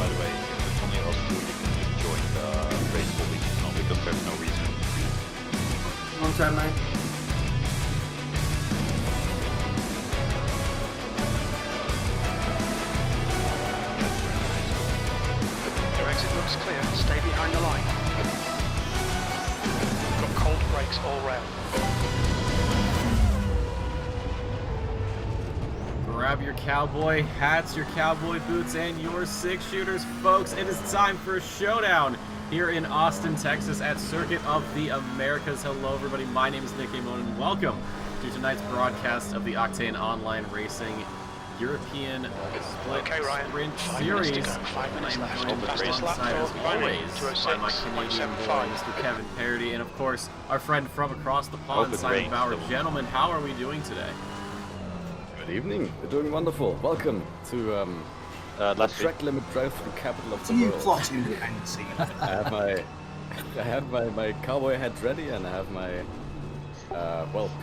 by the way. It's only us two. You can just join the race for weeks now because there's no reason to. Long time, man. Your exit looks clear. Stay behind the line. Got cold brakes all round. Grab your cowboy hats, your cowboy boots, and your six-shooters, folks. It is time for a showdown here in Austin, Texas at Circuit of the Americas. Hello, everybody. My name is Nick Amon, and welcome to tonight's broadcast of the Octane Online Racing European Split Sprint Series. 5 minutes left. I'm joined alongside, as always, by my Canadian boy, Mr. Kevin Parody, and of course, our friend from across the pond, Simon Bauer. Gentlemen, how are we doing today? Good evening. We're doing wonderful. Welcome to the track limit drive through capital of the world. Plotting behind the scenes. I have my cowboy hat ready, and I have my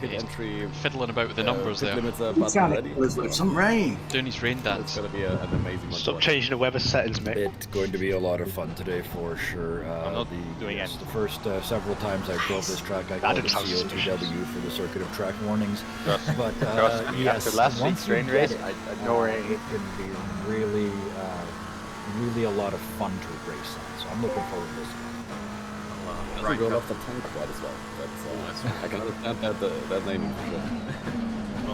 pit entry. Fiddling about with the numbers pit there. limiter button ready. With some rain. Doing his rain It's dance. gonna be an amazing one. Stop changing the weather settings, mate. It's going to be a lot of fun today for sure. I'm not doing yes, it. the first several times I drove this track, I called it CO2W for the circuit of track warnings. But Trust me, yes, after last once week's you rain get race, it, I know rain. it can be really, really a lot of fun to race on. So I'm looking forward to this one. I think we'll off the tank quite as well. I can understand that naming for sure.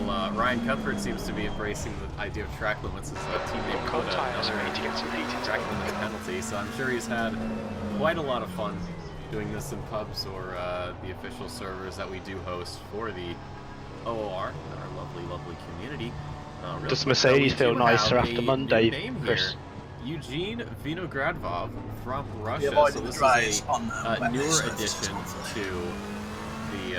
Well, Ryan Cuthbert seems to be embracing the idea of track limits as a team name Cold COTA, tires another need to get some heating track limit penalty, so I'm sure he's had quite a lot of fun doing this in pubs or the official servers that we do host for the OOR, our lovely, lovely community. Real Does quick, Mercedes though, we feel do nicer have after a Monday, new name Chris? here. Eugene Vinogradov from Russia, avoided so the this dries is on a wet newer days, addition to the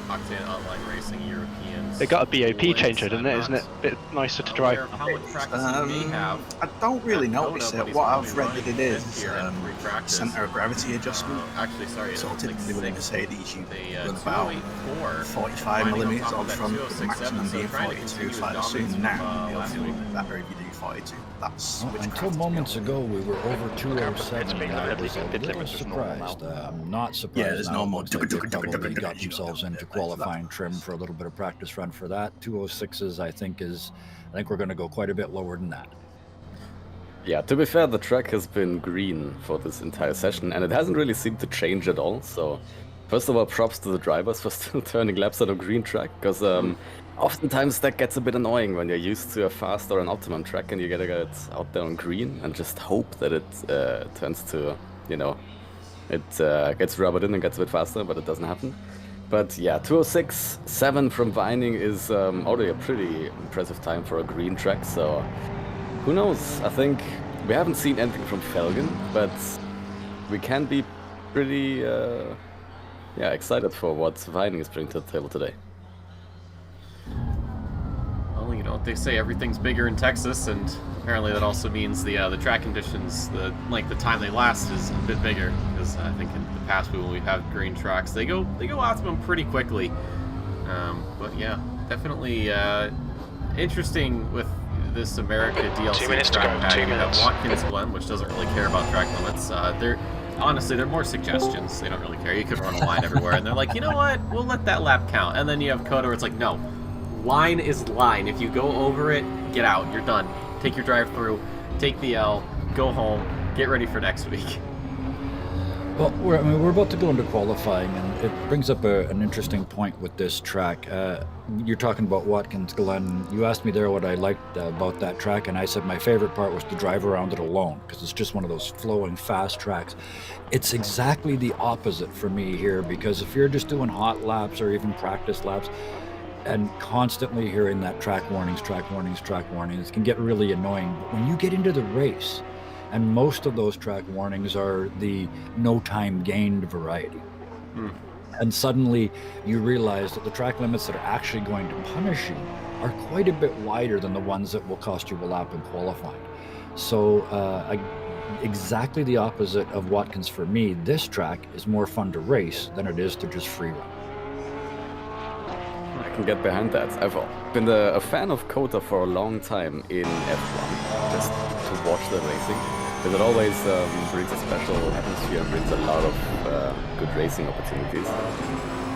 Octane Online Racing European. They got a BOP split. changer, didn't it? I'm Isn't it not a bit nicer to aware drive? of how much practice you may have. I don't really at notice COTA, it. but he's What only I've read running that it is here at free practice. centre of gravity adjustment. Actually, sorry, So it's typically with a like Mercedes, you They, run about 284, 45 millimetres on front, with the 206.7, maximum being so trying to 42. continue So I'd his assume dominance now from, last you'll week. feel better if you do 42. That's Well, witchcraft, until to be moments honest. ago, we were over 207, being and I limited, was a pit little limit is normal surprised. now. I'm not surprised Yeah, there's now. no more Looks like they probably got themselves into That's qualifying trim for a little bit of practice run for that. 206s, I think we're going to go quite a bit lower than that. Yeah, to be fair, the track has been green for this entire session, and it hasn't really seemed to change at all. So, first of all, props to the drivers for still turning laps on a green track, because oftentimes that gets a bit annoying when you're used to a fast or an optimum track and you gotta get out there on green and just hope that it turns to, it gets rubbered in and gets a bit faster, but it doesn't happen. But yeah, 206.7 from Vining is already a pretty impressive time for a green track, so who knows? I think we haven't seen anything from Felgen, but we can be pretty excited for what Vining is bringing to the table today. Well, you know what they say, everything's bigger in Texas, and apparently that also means the track conditions, the length of time they last is a bit bigger, because I think in the past when we've had green tracks, they go optimum pretty quickly. But yeah, definitely interesting with this America DLC 2 minutes to track go, pack. 2 You have minutes. Watkins Glen, which doesn't really care about track limits. Honestly, they're more suggestions. They don't really care. You could run a line everywhere, and they're like, you know what? We'll let that lap count. And then you have COTA where it's like, no, line is line. If you go over it, get out. You're done. Take your drive through, take the L, go home, get ready for next week. Well, we're about to go into qualifying, and it brings up an interesting point with this track. You're talking about Watkins Glen. You asked me there what I liked about that track, and I said my favorite part was to drive around it alone, because it's just one of those flowing, fast tracks. It's exactly the opposite for me here, because if you're just doing hot laps or even practice laps, and constantly hearing that track warnings, it can get really annoying. But when you get into the race, and most of those track warnings are the no time gained variety. And suddenly you realize that the track limits that are actually going to punish you are quite a bit wider than the ones that will cost you a lap in qualifying. So exactly the opposite of Watkins for me. This track is more fun to race than it is to just free run. I can get behind that. I've been a fan of COTA for a long time in F1, just to watch the racing. because it always brings a special atmosphere and brings a lot of good racing opportunities.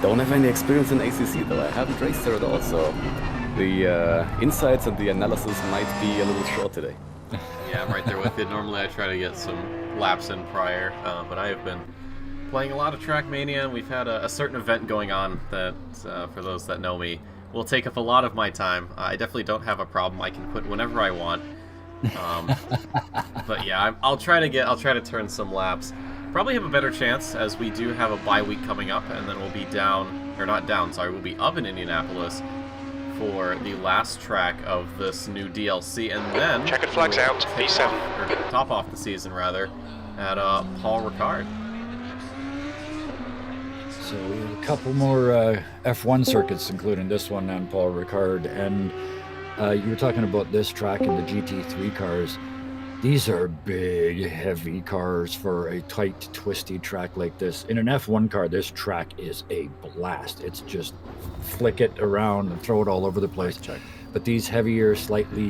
Don't have any experience in ACC though, I haven't raced there at all, so the insights and the analysis might be a little short today. Yeah, I'm right there with you. Normally I try to get some laps in prior, but I have been playing a lot of Trackmania, and we've had a certain event going on that, for those that know me, will take up a lot of my time. I definitely don't have a problem. I can quit whenever I want. But yeah, I'll try to turn some laps. Probably have a better chance, as we do have a bye week coming up, and then we'll be we'll be up in Indianapolis for the last track of this new DLC, and then Checkered flags we'll out, P7. top off the season rather at Paul Ricard. So we have a couple more F1 circuits, including this one and Paul Ricard. And you were talking about this track and the GT3 cars. These are big, heavy cars for a tight, twisty track like this. In an F1 car, this track is a blast. It's just flick it around and throw it all over the place. But these heavier, slightly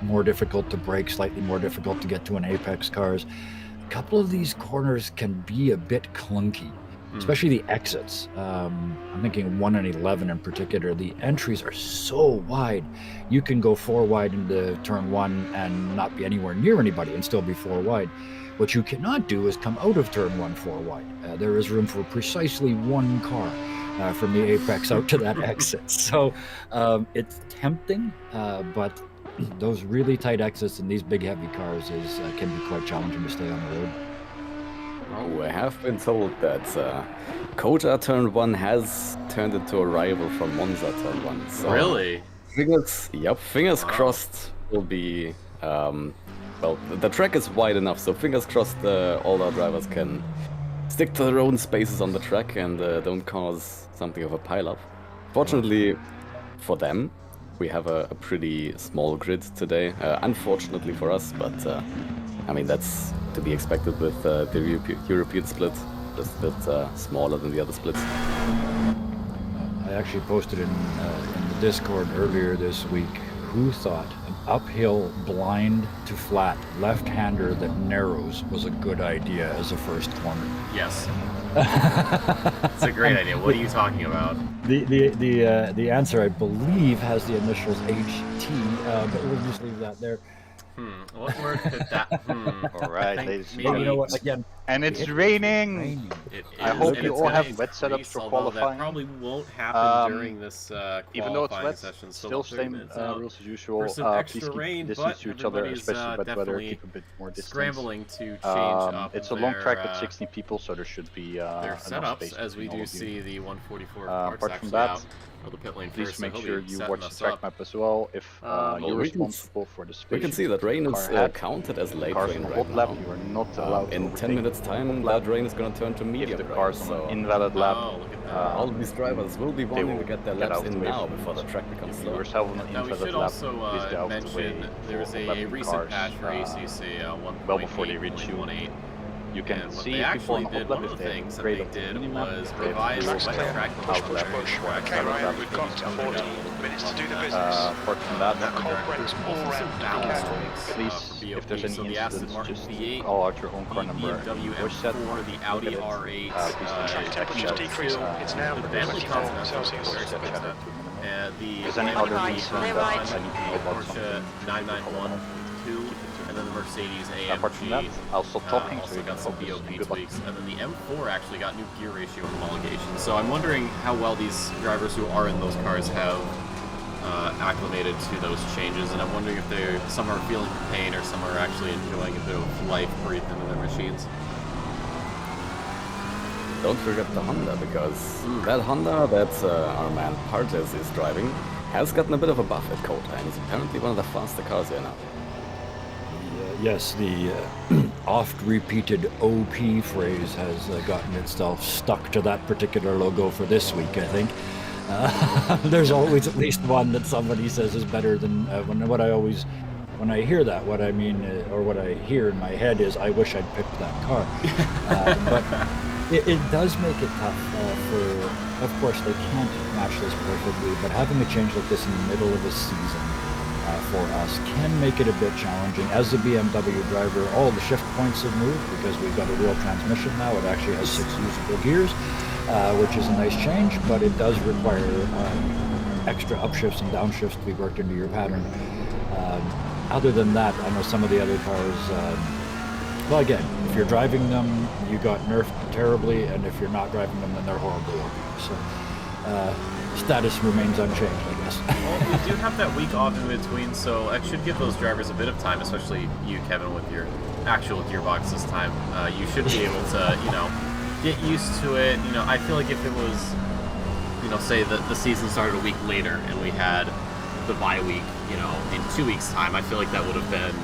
more difficult to brake, slightly more difficult to get to an apex cars. A couple of these corners can be a bit clunky, especially the exits. I'm thinking 1 and 11 in particular. The entries are so wide. You can go 4 wide into turn 1 and not be anywhere near anybody and still be 4 wide. What you cannot do is come out of turn 1 4 wide. There is room for precisely 1 car from the apex out to that exit. So it's tempting, but those really tight exits in these big heavy cars can be quite challenging to stay on the road. Oh, I have been told that COTA turn 1 has turned into a rival from Monza turn 1. So Really? Fingers crossed will be, well, the track is wide enough, so fingers crossed all our drivers can stick to their own spaces on the track and don't cause something of a pileup. Fortunately for them, we have a pretty small grid today, unfortunately for us, but I mean, that's to be expected with the European split, just a bit smaller than the other splits. I actually posted in the Discord earlier this week, who thought an uphill blind to flat left-hander that narrows was a good idea as a first corner? Yes. It's a great idea. What are you talking about? The answer, I believe, has the initials HT, but we'll just leave that there. What word could that? All right, ladies and But you know gentlemen. what? Again, And it's raining. It I is, hope and you it's all gonna have wet setups increase, for although qualifying. That probably won't happen during this Even though it's qualifying wet, session. So still about 30 same minutes out. rules as usual. For some Please extra keep rain, distance but to each other, everybody's, especially wet weather. definitely Keep a bit more distance. Scrambling to change up It's a long track with their 60 people, so there should be their enough setups, space as we between all do of you. see the 144 parts Apart from actually that, out of the pit lane please first, make so he'll sure be you setting watch the us track up. map as well. If well, you're we can responsible for the space, We can see that rain is counted as late cars rain on right hot lap, now. you are not allowed to In 10 overtake minutes time, that rain is going to turn to medium if the rain, car's on so an invalid lap. Oh, look at that. all these drivers will be wanting to will get their get laps out of in the way now from before the us. track becomes If you slow. yourself on an Now we invalid should lap, also please get out of the way mention there's for a 11 recent cars, patch for ACC well before they reach you. 1.8.18. You can And what see they people actually on did, hot one lap of if the they things that grade they up the did minimap, was if they have revise zero the clear, track out for lap, the track. Okay, Ryan, we've got 40 minutes to do the business. apart from that, That cold brings all round balance okay. tweaks, please, for if there's any BOP. So the Aston incidents, Martin just V8, call out your own car the number. BMW Push set, M4, the Audi look at it. R8, Track temperature's decreasing. It's now the Bentley 24 Continental, Celsius. very set close that to to minimum. the Is any other right, concern they're that right. I need to know about Porsche something? 991.2, and then the Mercedes AMG. Apart from that, I'll stop talking so also you can got some focus. BOP Goodbye. tweaks, and then the M4 actually got new gear ratio homologation. So I'm wondering how well these drivers who are in those cars have acclimated to those changes, and I'm wondering if some are feeling the pain or some are actually enjoying a bit of life breathed into their machines. Don't forget the Honda, because that Honda that our man Partes is driving has gotten a bit of a buff at COTA and is apparently one of the faster cars here now. Yes, the oft-repeated OP phrase has gotten itself stuck to that particular logo for this week, I think. There's always at least one that somebody says is better than when I hear that, what I mean, or what I hear in my head is, I wish I'd picked that car. But it does make it tough for, of course, they can't match this perfectly, but having a change like this in the middle of a season for us can make it a bit challenging. As a BMW driver, all the shift points have moved because we've got a real transmission now. It actually has 6 usable gears, which is a nice change, but it does require extra upshifts and downshifts to be worked into your pattern. Other than that, I know some of the other cars, well, again, if you're driving them, you got nerfed terribly, and if you're not driving them, then they're horribly OP. So status remains unchanged, I guess. Well, you do have that week off in between, so that should give those drivers a bit of time, especially you, Kevin, with your actual gearbox this time. You should be able to, you know, get used to it. You know, I feel like if it was, you know, say that the season started a week later and we had the bye week, you know, in 2 weeks' time, I feel like that would have been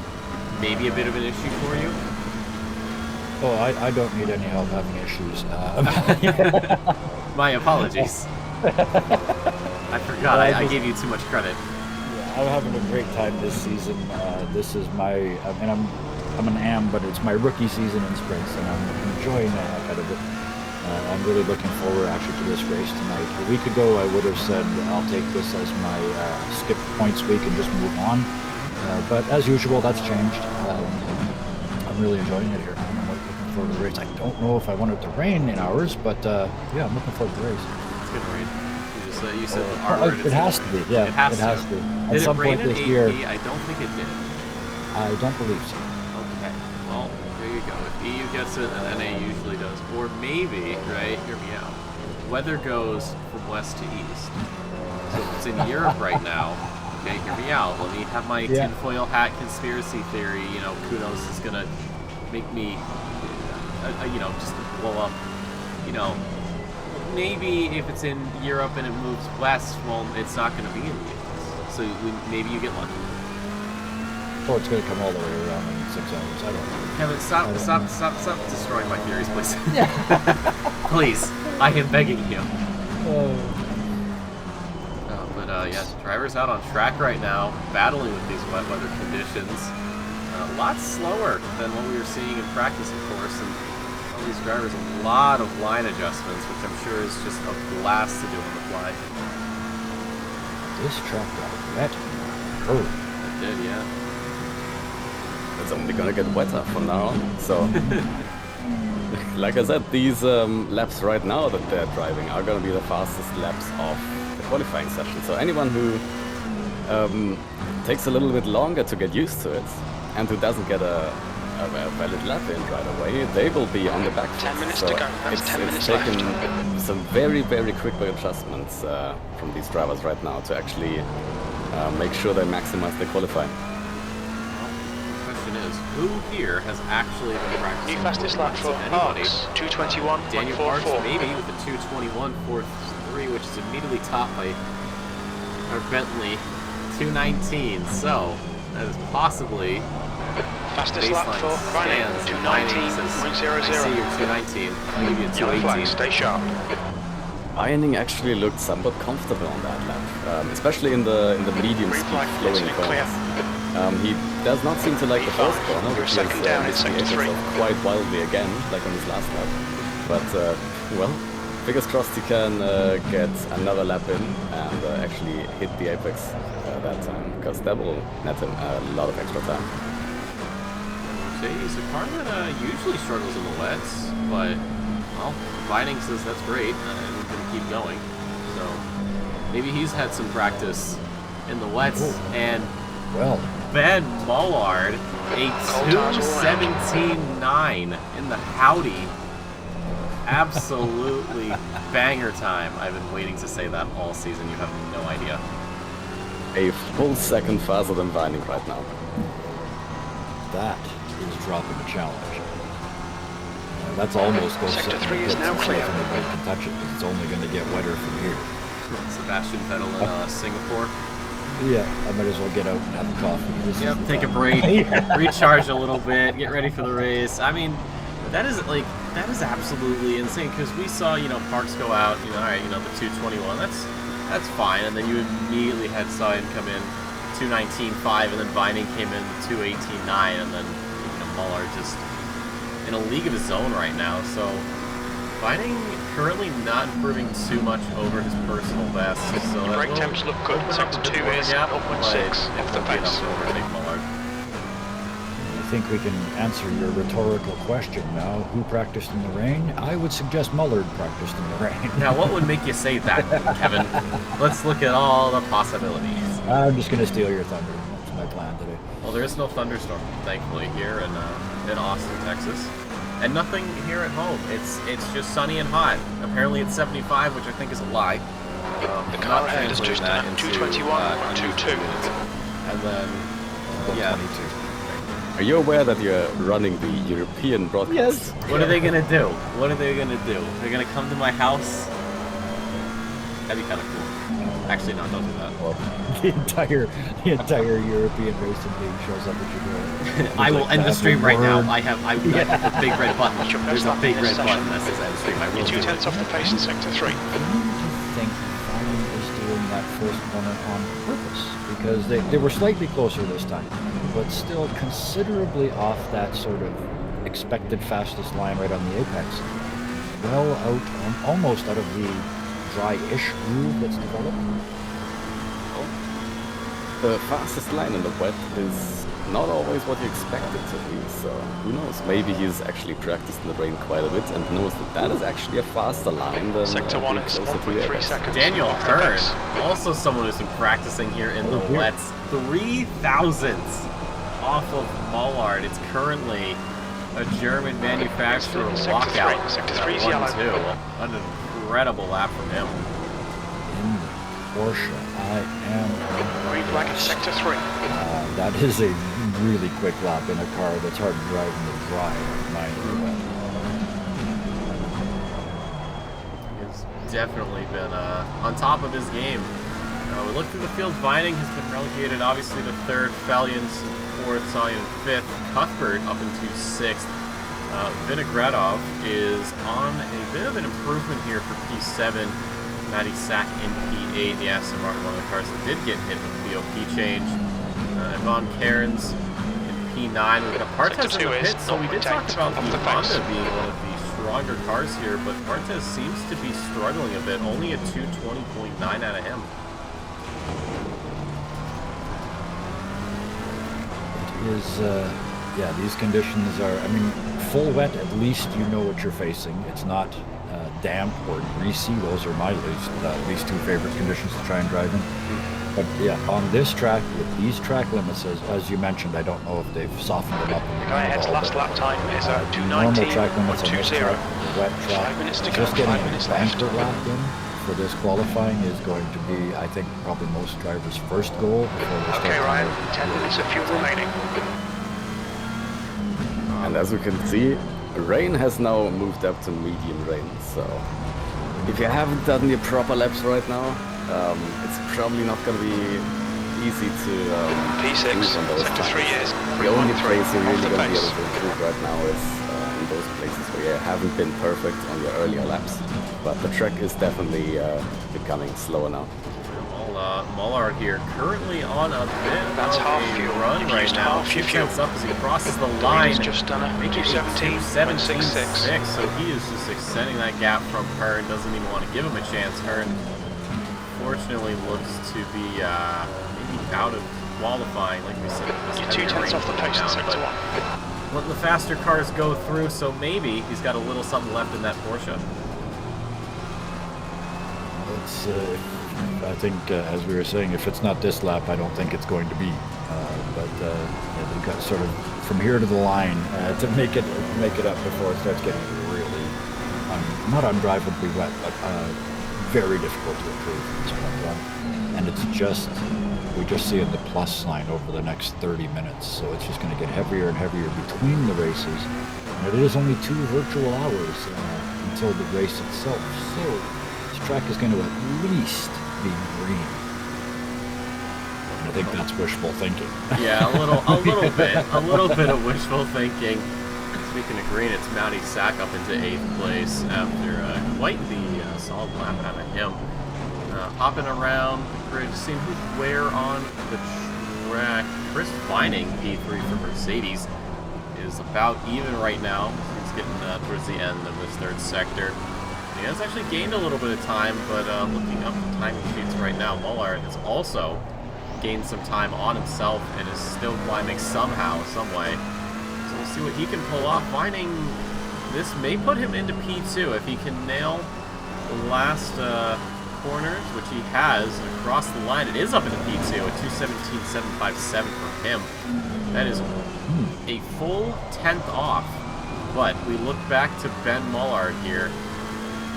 maybe a bit of an issue for you. Oh, I don't need any help having issues. My apologies. I forgot. I gave you too much credit. Yeah, I'm having a great time this season. This is my, I mean, I'm an AM, but it's my rookie season in sprints, and I'm enjoying the heck out of it. I'm really looking forward actually to this race tonight. A week ago, I would have said I'll take this as my skip points week and just move on. But as usual, that's changed. I'm really enjoying it here. I'm looking forward to the race. I don't know if I want it to rain in hours, but yeah, I'm looking forward to the race. It's gonna rain. You said R word. It has to be. Yeah, it has to. At Did some it rain point in this AP? year, I don't think it did. I don't believe so. Okay. Well, there you go. If EU gets it, then NA usually does. Or maybe, right? Hear me out. Weather goes from west to east. So if it's in Europe right now, okay, hear me out. Let me have my tinfoil hat conspiracy theory. You know, Kudos is gonna make me, you know, just blow up. You know, maybe if it's in Europe and it moves west, well, it's not going to be in the US. So maybe you get lucky. Or it's going to come all the way around in 6 hours. I don't know. Kevin, stop destroying my theories, please. Please, I am begging you. Yeah, drivers out on track right now, battling with these wet weather conditions. A lot slower than what we were seeing in practice, of course, and all these drivers, a lot of line adjustments, which I'm sure is just a blast to do on the fly. This track got wet. Oh. It did, yeah. It's only gonna get wetter from now on. So, like I said, these laps right now that they're driving are gonna be the fastest laps of the qualifying session. So anyone who takes a little bit longer to get used to it and who doesn't get a valid lap in right away, they will be on the back foot. 10 minutes so to go. That's 10 minutes left. It's taken some very, very quick adjustments from these drivers right now to actually make sure they maximize their qualifying. The question is, who here has actually been practicing? New fastest lap for anybody? Parks, 221.44. Daniel Parks, maybe, with a 221.43, which is immediately topped by our Bentley 219. So, that is possibly fastest lap for Vining, 219.00. I see your 219. I'll give you a Yellow flag, 218. stay sharp. Vining actually looked somewhat comfortable on that lap, especially in the medium Green speed flag, flowing exit clear. corners. He does not seem to like the first corner, You're which second is down in sector 3. quite wildly again, like on his last lap. But well, fingers crossed he can get another lap in and actually hit the apex that time, because that will net him a lot of extra time. He's a car that usually struggles in the wets, but, well, Vining says that's great, and we're going to keep going. So, maybe he's had some practice in the wets, and Ben Mullard, a 2:17.9 in the Howdy. Absolutely banger time. I've been waiting to say that all season. You have no idea. A full second faster than Vining right now. That is dropping the challenge. That's almost going to Sector 3 is now clear. Anybody can touch it, because it's only going to get wetter from here. Sebastian Vettel in Singapore. Yeah, I might as well get out and have a coffee. This is Yep, the take a time. break, recharge a little bit, get ready for the race. I mean, that is absolutely insane, because we saw, you know, Parks go out, you know, all right, you know, the 221, that's fine, and then you immediately saw him come in 219.5, and then Vining came in 218.9, and then, you know, Mullard just in a league of his own right now. So Vining currently not improving too much over his personal best. So that Brake will temps look good. open up Sector a bit 2 more is gap, 0.6 but off the it won't be enough pace. to overtake Mullard. I think we can answer your rhetorical question now. Who practiced in the rain? I would suggest Mullard practiced in the rain. Now, what would make you say that, Kevin? Let's look at all the possibilities. I'm just going to steal your thunder. That's my plan today. Well, there is no thunderstorm, thankfully, here in Austin, Texas. And nothing here at home. It's just sunny and hot. Apparently it's 75, which I think is a lie. The car ahead is just that at into, 221.22. And then, yeah. 22. Are you aware that you're running the European broadcast? Yes. What are they gonna do? What are they gonna do? They're gonna come to my house? That'd be kind of cool. Actually, no, don't do that. Well, the entire European racing league shows up at your door. I will end the stream right now. I Yeah. have the big red button. What's your There's best a lap big in this red session? button that says end stream. I will You're do 2 it. tenths off the pace in sector 3. Do you think Vining is doing that first corner on purpose? Because they were slightly closer this time, but still considerably off that sort of expected fastest line right on the apex. Well out, almost out of the dry-ish groove that's developed. The fastest line in the wet is not always what you expect it to be, so who knows? Maybe he's actually practiced in the rain quite a bit and knows that that is actually a faster line than Sector 1 being is closer to the 1.3 apex. seconds. Daniel off the Hearn, pace. also someone who's been practicing here in the here. wets. 3 thousandths off of Mullard. It's currently a German manufacturer Sector walkout. 3. Sector at 3 is yellow. 1-2. An incredible lap from him. In Porsche, I am Green flag in sector 3. that is a really quick lap in a car that's hard to drive in the dry, mind you. He's definitely been on top of his game. We look through the field. Vining has been relegated, obviously, to 3rd. Fallions 4th. Salian 5th. Cuthbert up into 6th. Vinogradov is on a bit of an improvement here for P7. Matty Sack in P8. The Aston Martin, one of the cars that did get hit with the BOP change. Von Cairns in P9. We've got Partez in the pit, so we did talk about the Honda being one of the stronger cars here, but Partez seems to be struggling a bit. Only a 220.9 out of him. It is, yeah, these conditions are, I mean, full wet, at least you know what you're facing. It's not damp or greasy. Those are my least 2 favorite conditions to try and drive in. But yeah, on this track, with these track limits, as you mentioned, I don't know if they've softened them up. The guy ahead's last lap time is normal track limits on this 219.20. track, wet track, 5 minutes to go, just getting 5 minutes left. banker lap in for this qualifying is going to be, I think, probably most drivers' first goal. Before they Okay, start Ryan, to 10 minutes of fuel remaining. And as we can see, rain has now moved up to medium rain, so if you haven't done your proper laps right now, it's probably not going to be easy to P6, improve on those sector 3 times. is The only 313 place you're off really the going to be pace. able to improve right now is in those places where you haven't been perfect on your earlier laps. But the track is definitely becoming slower now. Mullard here, currently on a bit That's of half a fuel. run You've right used now. half your 2 fuel. tenths up as he crosses the Green line. has just done a Making it 217.66. 217.6, so he is just extending that gap from Hearn. Doesn't even want to give him a chance. Hearn, fortunately, looks to be maybe out of qualifying, like we said. You're 2 tenths off the pace in sector 1. Letting the faster cars go through, so maybe he's got a little something left in that Porsche. It's, I think, as we were saying, if it's not this lap, I don't think it's going to be. Yeah, they've got sort of from here to the line to make it up before it starts getting really, not undrivably wet, but very difficult to improve from this point on. And it's just, we just see the plus sign over the next 30 minutes, so it's just going to get heavier and heavier between the races. And it is only 2 virtual hours until the race itself, so this track is going to at least be green. And I think that's wishful thinking. Yeah, a little bit of wishful thinking. Speaking of green, it's Matty Sack up into 8th place after quite the solid lap out of him. Hopping around the grid, seeing who's where on the track. Chris Vining, P3 for Mercedes, is about even right now. He's getting towards the end of this 3rd sector. He has actually gained a little bit of time, but looking up the timing sheets right now, Mullard has also gained some time on himself and is still climbing somehow, some way. So we'll see what he can pull off. Finding this may put him into P2 if he can nail the last corners, which he has across the line. It is up into P2 at 2:17.757 for him. That is a full 10th off. But we look back to Ben Mullard here.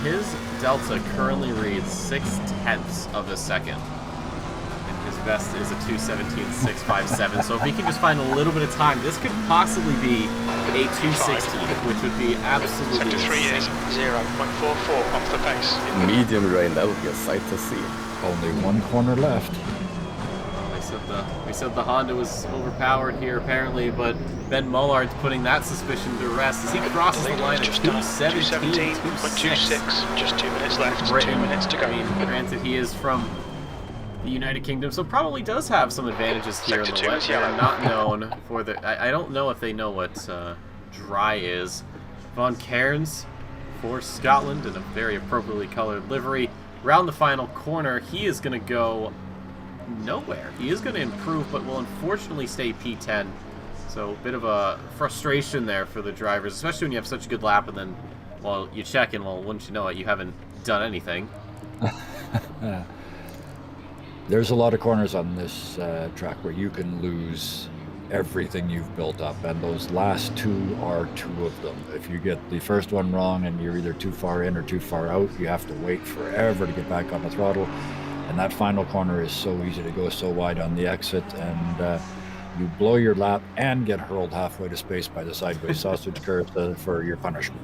His delta currently reads 6/10ths of a second. And his best is a 2:17.657. So if he can just find a little bit of time, this could possibly be a 2:16, which would be absolutely Sector 3 is insane. 0.44 off the pace. Medium rain, that would be a sight to see. Only one corner left. We said the Honda was overpowered here apparently, but Ben Mullard's putting that suspicion to rest as he crosses the line at 2:17.26. Just 2 minutes left. Britain, 2 minutes to go. I mean, granted, he is from the United Kingdom, so probably does have some advantages here in Sector the 2 wet. is They are yellow. not known for the... I don't know if they know what dry is. Von Cairns for Scotland in a very appropriately colored livery. Around the final corner, he is going to go nowhere. He is going to improve, but will unfortunately stay P10. So a bit of a frustration there for the drivers, especially when you have such a good lap and then, well, you check and, well, wouldn't you know it, you haven't done anything. There's a lot of corners on this track where you can lose everything you've built up, and those last two are two of them. If you get the first one wrong and you're either too far in or too far out, you have to wait forever to get back on the throttle. And that final corner is so easy to go so wide on the exit, and you blow your lap and get hurled halfway to space by the sideways sausage curve for your punishment.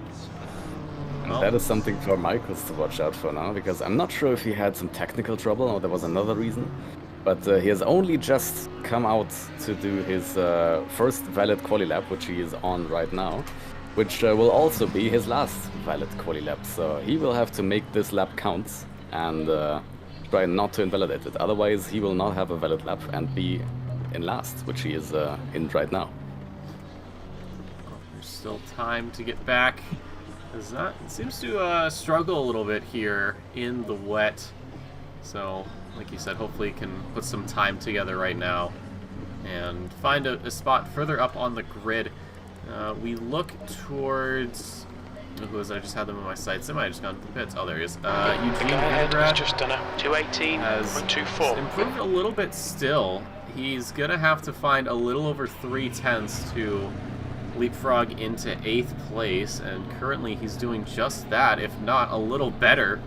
And that is something for Michaels to watch out for now, because I'm not sure if he had some technical trouble or there was another reason. But he has only just come out to do his first valid quali lap, which he is on right now, which will also be his last valid quali lap. So he will have to make this lap count and try not to invalidate it. Otherwise, he will not have a valid lap and be in last, which he is in right now. There's still time to get back. As that seems to struggle a little bit here in the wet. So, like you said, hopefully he can put some time together right now and find a spot further up on the grid. We look towards... Who was it? I just had them in my sights. They might have just gone to the pits. Oh, there he is. Eugene Ahead Vinograd was just done a has 218.24. improved a little bit still. He's going to have to find a little over 3/10 to leapfrog into 8th place, and currently he's doing just that, if not a little better.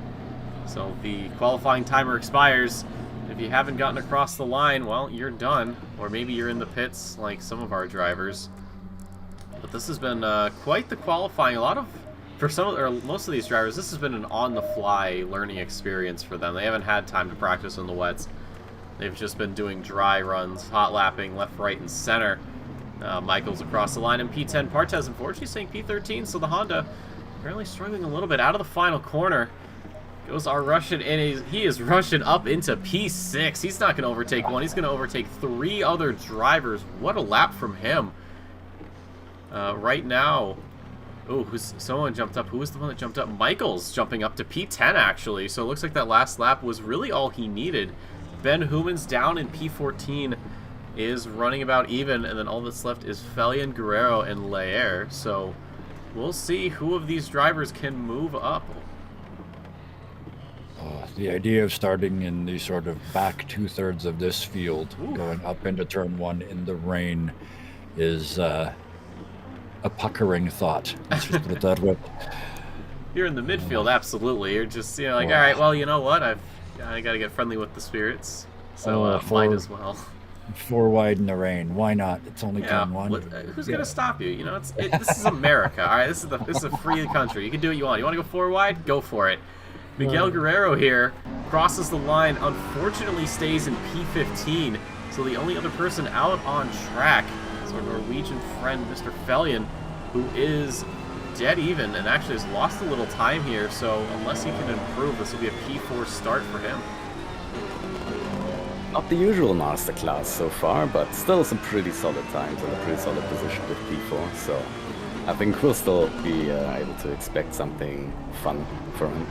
So the qualifying timer expires. If you haven't gotten across the line, well, you're done. Or maybe you're in the pits like some of our drivers. But this has been quite the qualifying. For most of these drivers, this has been an on-the-fly learning experience for them. They haven't had time to practice in the wets. They've just been doing dry runs, hot lapping, left, right, and center. Michaels across the line in P10. Partez, unfortunately, saying P13, so the Honda apparently struggling a little bit out of the final corner. Goes our Russian, and he is rushing up into P6. He's not going to overtake one. He's going to overtake 3 other drivers. What a lap from him. Right now, someone jumped up. Who was the one that jumped up? Michaels jumping up to P10, actually. So it looks like that last lap was really all he needed. Ben Human's down in P14 is running about even, and then all that's left is Felian, Guerrero, and Laer. So we'll see who of these drivers can move up. The idea of starting in the sort of back 2/3 of this field, going up into turn 1 in the rain, is a puckering thought. Let's just put it that way. You're in the midfield, absolutely. You're just, all right, well, you know what? I got to get friendly with the spirits, so might as well. 4 wide in the rain. Why not? It's only turn 1. Who's gonna stop you? You know, this is America. All right, this is a free country. You can do what you want. You want to go 4 wide? Go for it. Miguel Guerrero here crosses the line. Unfortunately, stays in P15. So the only other person out on track is our Norwegian friend, Mr. Felian, who is dead even and actually has lost a little time here. So unless he can improve, this will be a P4 start for him. Not the usual masterclass so far, but still some pretty solid times and a pretty solid position with P4. So I think we'll still be able to expect something fun from him.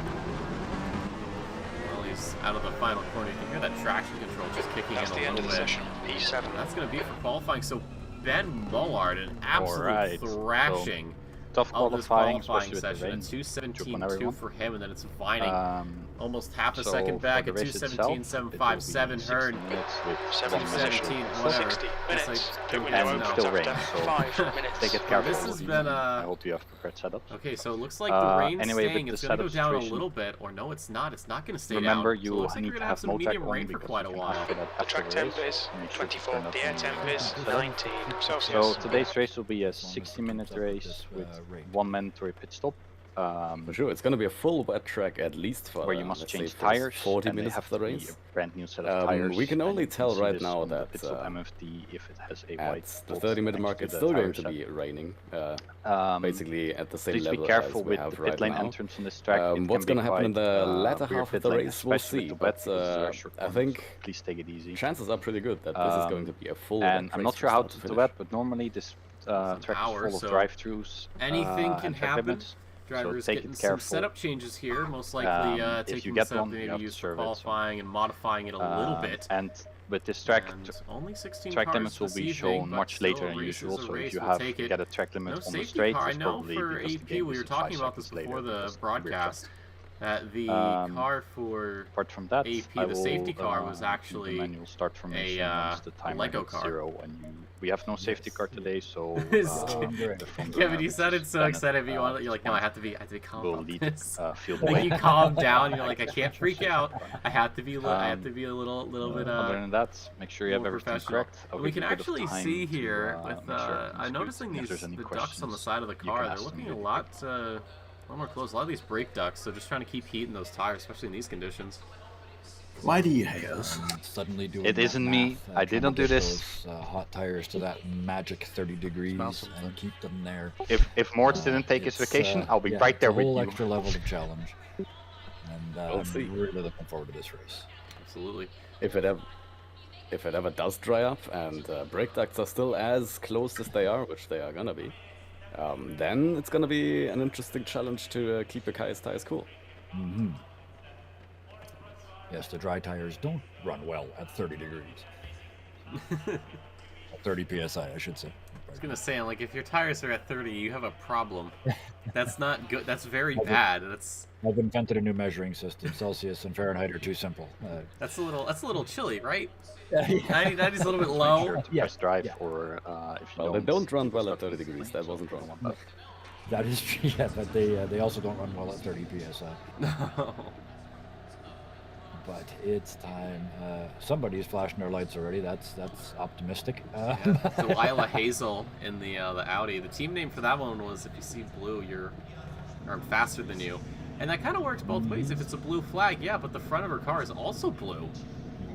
Well, he's out of the final corner. You can hear that traction control just kicking That's in the a end of little the bit. session. P7. That's going to be it for qualifying. So Ben Mullard, an absolute Alright, so thrashing Tough of this qualifying, qualifying especially with the session. rain. A Good one, 2:17.2 everyone. for him, and then it's Vining. Almost half a So second back for at the race itself, it will be 2:17.757. Heard 60 minutes with 7 one position. initial 17, stop. whatever. 60 It's minutes. like- Pit window And opens still rain, after so 5 minutes. Take it Well, careful. this has been I hope you have prepared setups. Okay, so it looks like the rain's anyway, staying. with It's the going to go setup down a situation, little bit, or no, it's not. It's not going to stay Remember, down. you So it looks like need we're to going to have have some mode medium track rain on for because quite a you can while. fit it The after track the temp race, is and you should 24. turn up The air in temp is the 19 So Celsius. today's race will be a As long as it 60-minute comes up with race this, with rate. 1 mandatory pit stop. For sure, it's going to be a full wet track at least for Where you must let's say, change first tires 40 and they minutes have of the to be race. a brand new set of tires. We can and only you tell see right this now on the that pit stop MFD if it has a at white the dot 30-minute next mark, to it's the still going tire to set. be raining, Um, basically at the same Please level be careful as we with have the right pit lane now. entrance on this track. It What's can going to be happen in the quite, latter weird half of pit the lane, race, we'll especially see. with the wet, But because it's very short I corners, think so please take it easy. chances are pretty good that this is going to be a full And wet I'm race not from sure how start to to finish. wet, but normally this track hour, is full so of drive-throughs. Anything can and track happen. limits. Drivers take getting it some careful. setup changes here, most likely If you taking the get setup one, they you maybe have to used for serve it, so- qualifying and modifying it a little bit. And with this track, And only 16 track cars limits will this be evening, shown but much still, later a than race usual. is a So race, if you we'll have take it. get a track limit No on the safety straight, car. I it's know probably for because the AP, game we is were 5 talking about this seconds before later, the because it's a weird track. broadcast. That the car for Apart from that, AP, I the will, safety car was do actually the manual start formation once the timer Lego hits car. 0, and we have no safety car today, so Is- the front Kevin, runner, you which sounded is so Bennett, excited, but you're like, no, I this have to be calm will about lead this. field Like away. you calm down, you're like, I can't freak out. I have to be, I have to be a little bit. Other than that, make sure you have more everything professional. correct. I'll We give can you a bit of actually time see to, here with make sure everything's I'm good, noticing and if these there's any the ducts on the questions, side of the you can car. They're ask them looking a immediately. lot more close. A lot of these brake ducts. So just trying to keep heat in those tires, especially in these conditions. Why do you hate us? Suddenly doing It that isn't me. math, I trying to didn't do get this. those, hot tires to that magic 30 degrees and keep them there. If Morts didn't take his It's, vacation, I'll be yeah, right there it's a with whole you. extra level of challenge. And We'll see. I'm really looking forward to this race. Absolutely. If it ever does dry up and brake ducts are still as close as they are, which they are gonna be, then it's gonna be an interesting challenge to keep the tires cool. Yes, the dry tires don't run well at 30 degrees. At 30 psi, I should say. I was gonna say, like, if your tires are at 30, you have a problem. That's not good. That's very bad. I've invented a new measuring system. Celsius and Fahrenheit are too simple. That's a little chilly, right? Yeah. 90's a little bit Make low. sure to Yeah, press drive, yeah. or if you Well, don't, they don't run well start at 30 with the degrees. flame, That wasn't so wrong. don't want That is true, yeah, but they also don't run well at 30 psi. No. But it's time. Somebody's flashing their lights already. That's optimistic. Delilah Hazel in the Audi. The team name for that one was, if you see blue, I'm faster than you. And that kind of works both ways. If it's a blue flag, yeah, but the front of her car is also blue.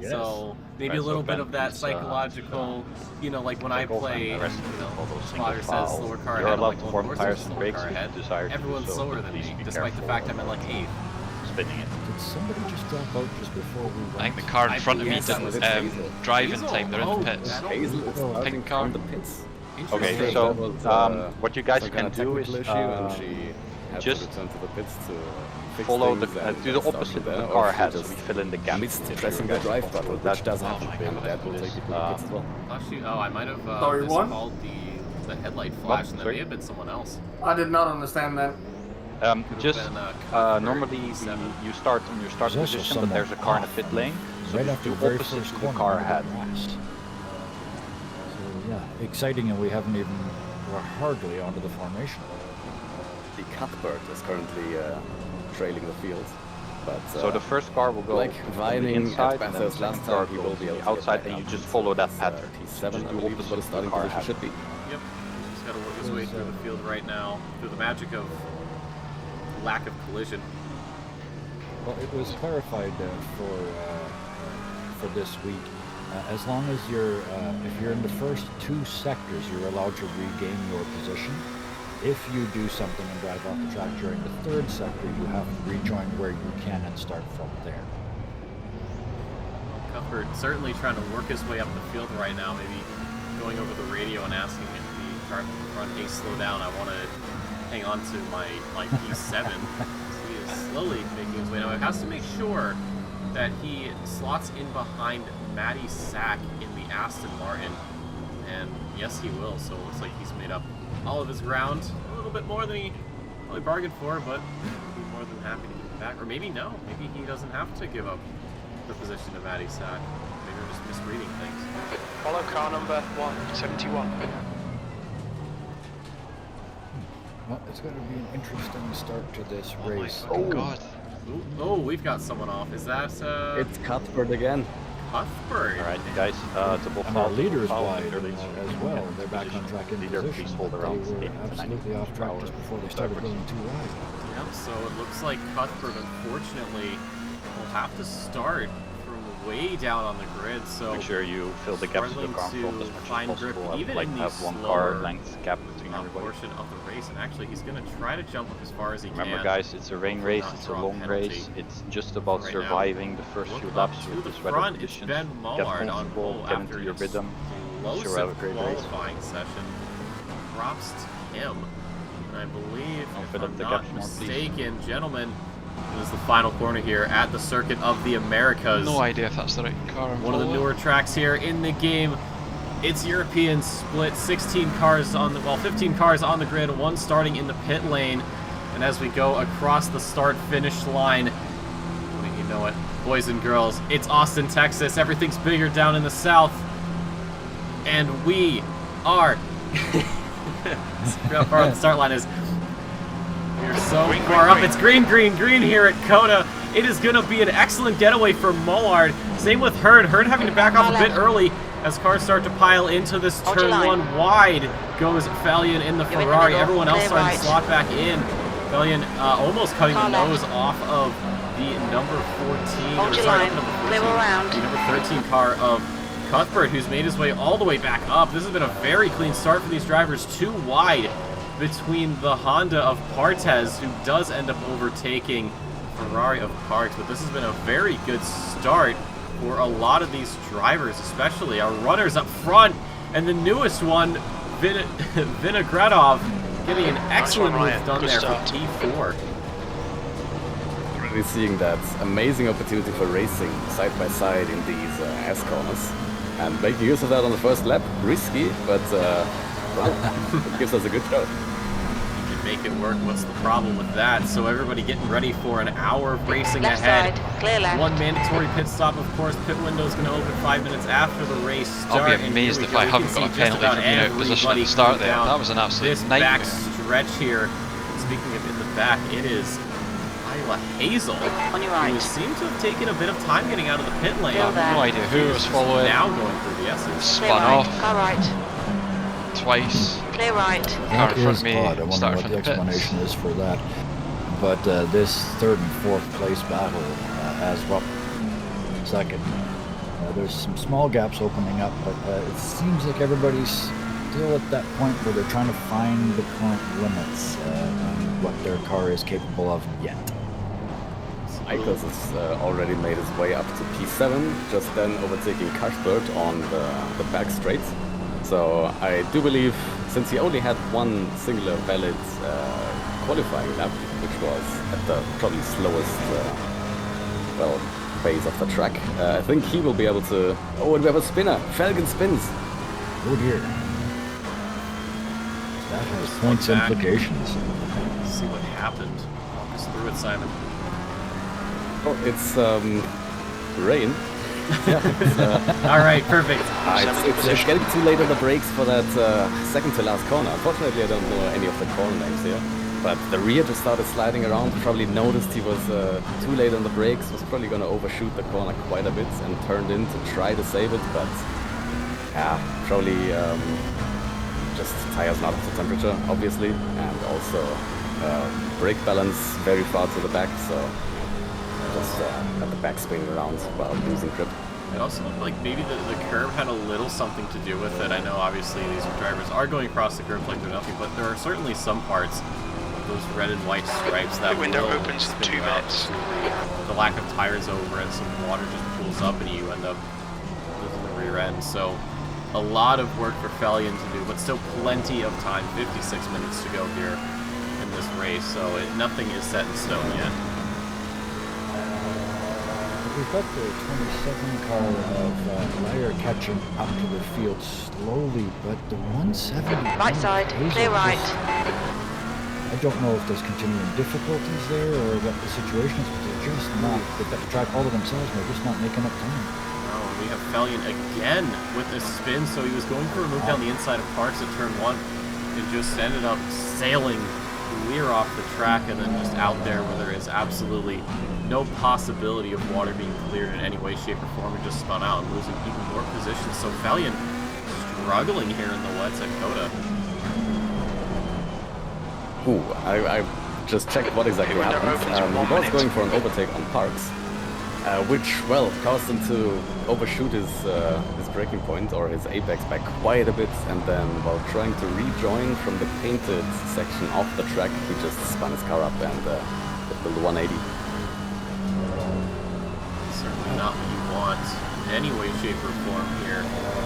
Yes. So maybe Right, a little so bit of that Bentley's, psychological, like when I Cycle play, and the rest of all those single spotter says file, slower car you're ahead, I'm allowed like, to well, form of course tires there's and a slower brakes car if you ahead. desire to, Everyone's so slower than please me, be despite the careful fact I'm in like 8th. spinning it. Did somebody just drop out just before we went? I think the car in front of me Yes, that was didn't Hazel. drive in Hazel? time. They're in Oh, the pits. that- Hazel is Oh, starting pink car. from the pits. Okay, Interesting. so That was, what you guys some can kind of do is technical issue, and she had just to return to the pits to fix follow things the and do the start opposite from of there, the car or she ahead, so just we fill in the gap. missed If pressing you the guys drive follow button, that, which does oh happen, my and God, that will take you to the pits as well. I might have Sorry, what? miscalled the headlight flash, and that sorry? may have been someone else. I did not understand that. Just been, Cuthbert normally E7. you start on your start There's also position, but there's a car in the pit lane, so right just after do the very opposite first to the corner. car under the ahead. grass. So yeah, exciting, and we're hardly onto the formation. The Cuthbert is currently trailing the field, but So the first car will go like on the Vining inside, at and then the Bathurst last second car time, he will goes be able on to the outside, get and you back just up. follow that It's, pattern. T7, Just I do believe, is what opposite his to starting the car position ahead. should be. Yep. He's got to work his way through the field right now through the magic of lack of collision. Well, it was clarified for this week. As long as if you're in the first 2 sectors, you're allowed to regain your position. If you do something and drive off the track during the 3rd sector, you have to rejoin where you can and start from there. Cuthbert certainly trying to work his way up the field right now, maybe going over the radio and asking if the car in front, hey, slow down, I want to hang on to my P7. He is slowly making his way. Now, he has to make sure that he slots in behind Matty Sack in the Aston Martin. And yes, he will. So it looks like he's made up all of his ground. A little bit more than he probably bargained for, but he'll be more than happy to give it back. Or maybe no. Maybe he doesn't have to give up the position to Matty Sack. Maybe we're just misreading things. Follow car number 171. Well, it's going to be an interesting start to this Oh my race. fucking god. Ooh, oh, we've got someone off. Is that It's Cuthbert again. Cuthbert? Alright, guys, double And our foul. leaders foul, wide early as well. They're back on track in Leader, position. please hold They around were 80 to 90 absolutely off track per just hour. before they started going too wide. Yep, so it looks like Cuthbert, unfortunately, will have to start from way down on the grid. So Make sure you fill the gaps with the car struggling front as to much as find grip, possible. I would even like in to have the one car slower, length gap between everybody. portion of the race. And actually, he's going to try to jump up as far as he Remember can. guys, it's a rain race, not it's a draw a long penalty. race, it's just about Right now, surviving the first few Look up laps to with the this weather front. It's conditions. Ben Get Mullard on comfortable, pole get after into your an rhythm. explosive Sure, have a great race. qualifying session. Props to him. And I believe, Don't if fill up I'm the not gaps more, please. mistaken, gentlemen, this is the final corner here at the Circuit of the Americas. No idea if that's the right car. I'm One of the following. newer tracks here in the game. It's European split, 16 cars on the, well, 15 cars on the grid, one starting in the pit lane. And as we go across the start-finish line, you know it, boys and girls, it's Austin, Texas. Everything's bigger down in the south. And we are... how far the start line is. We're so far up. It's green, green, green here at COTA. It is going to be an excellent getaway for Mullard. Same with Hurd. Hurd having to back off a bit early as cars start to pile into this Hold your turn line. one. Wide goes Fallion in the You're in the Ferrari. middle. Everyone else Clear starting right. to slot back in. Fallion almost cutting Car the left. nose off of the number 14. Hold or your sorry, line. not number Clear 14, around. the number 13 car of Cuthbert, who's made his way all the way back up. This has been a very clean start for these drivers. Too wide between the Honda of Partez, who does end up overtaking Ferrari of Parks. But this has been a very good start for a lot of these drivers, especially our runners up front. And the newest one, Vinogradov, getting an excellent one, move Ryan. done Good there start. for P4. Already seeing that amazing opportunity for racing side by side in these S corners. And making use of that on the first lap, risky, but well, it gives us a good show. You can make it work. What's the problem with that? So everybody getting ready for an hour of racing Left ahead. side, clear left. One mandatory pit stop, of course. Pit window's going to open 5 minutes after the race I'll start. be And amazed here we if go. I We haven't can got a see just penalty about for being out of position at everybody the start coming there. down That was an absolute this nightmare. back stretch here. Speaking of in the back, it is Isla Hazel, On your right. who seemed to have taken a bit of time getting out of the pit lane. Still there. No idea who was following. Now going through the S's. Clear Spun right. off Car right. twice. Clear right. Car That in front is of me odd. I wonder started what from the the pits. explanation is for that. But this third and fourth place battle as well. Second. There's some small gaps opening up, but it seems like everybody's still at that point where they're trying to find the current limits on what their car is capable of yet. Michaels has already made his way up to P7, just then overtaking Cuthbert on the back straight. So I do believe, since he only had one singular valid qualifying lap, which was at the probably slowest well, phase of the track, I think he will be able to... Oh, and we have a spinner! Falcon spins! Oh dear. That has points back. implications. Let's see what happened. Walk us through it, Simon. Oh, it's rain. All right, perfect. It's getting too late on the brakes for that second to last corner. Unfortunately, I don't know any of the corner names here. But the rear just started sliding around. Probably noticed he was too late on the brakes. Was probably going to overshoot the corner quite a bit and turned in to try to save it. But yeah, probably just tires not up to temperature, obviously, and also brake balance very far to the back. So just got the back spinning around while losing grip. It also looked like maybe the curb had a little something to do with it. I know obviously these drivers are going across the curb like they're nothing, but there are certainly some parts those red and white stripes that The window will opens in spin 2 you out. minutes. The lack of tires over and some water just pools up and you end up losing the rear end. So a lot of work for Fellion to do, but still plenty of time. 56 minutes to go here in this race, so nothing is set in stone yet. We've got the 22nd car of Lyer catching up to the field slowly, but the 170... Right side, clear right. I don't know if there's continuing difficulties there or what the situation is, but they're just not... They've got the track all to themselves, and they're just not making up time. Oh, we have Fellion again with this spin, so he was going for a move down the inside of Parks at turn 1 and just ended up sailing clear off the track and then just out there where there is absolutely no possibility of water being cleared in any way, shape, or form, and just spun out and losing even more position. So Fellion struggling here in the wets at COTA. Ooh, I just checked what exactly happened. He was going for an overtake on Parks, which, well, caused him to overshoot his braking point or his apex by quite a bit, and then while trying to rejoin from the painted section of the track, he just spun his car up and hit the 180. Certainly not what you want in any way, shape, or form here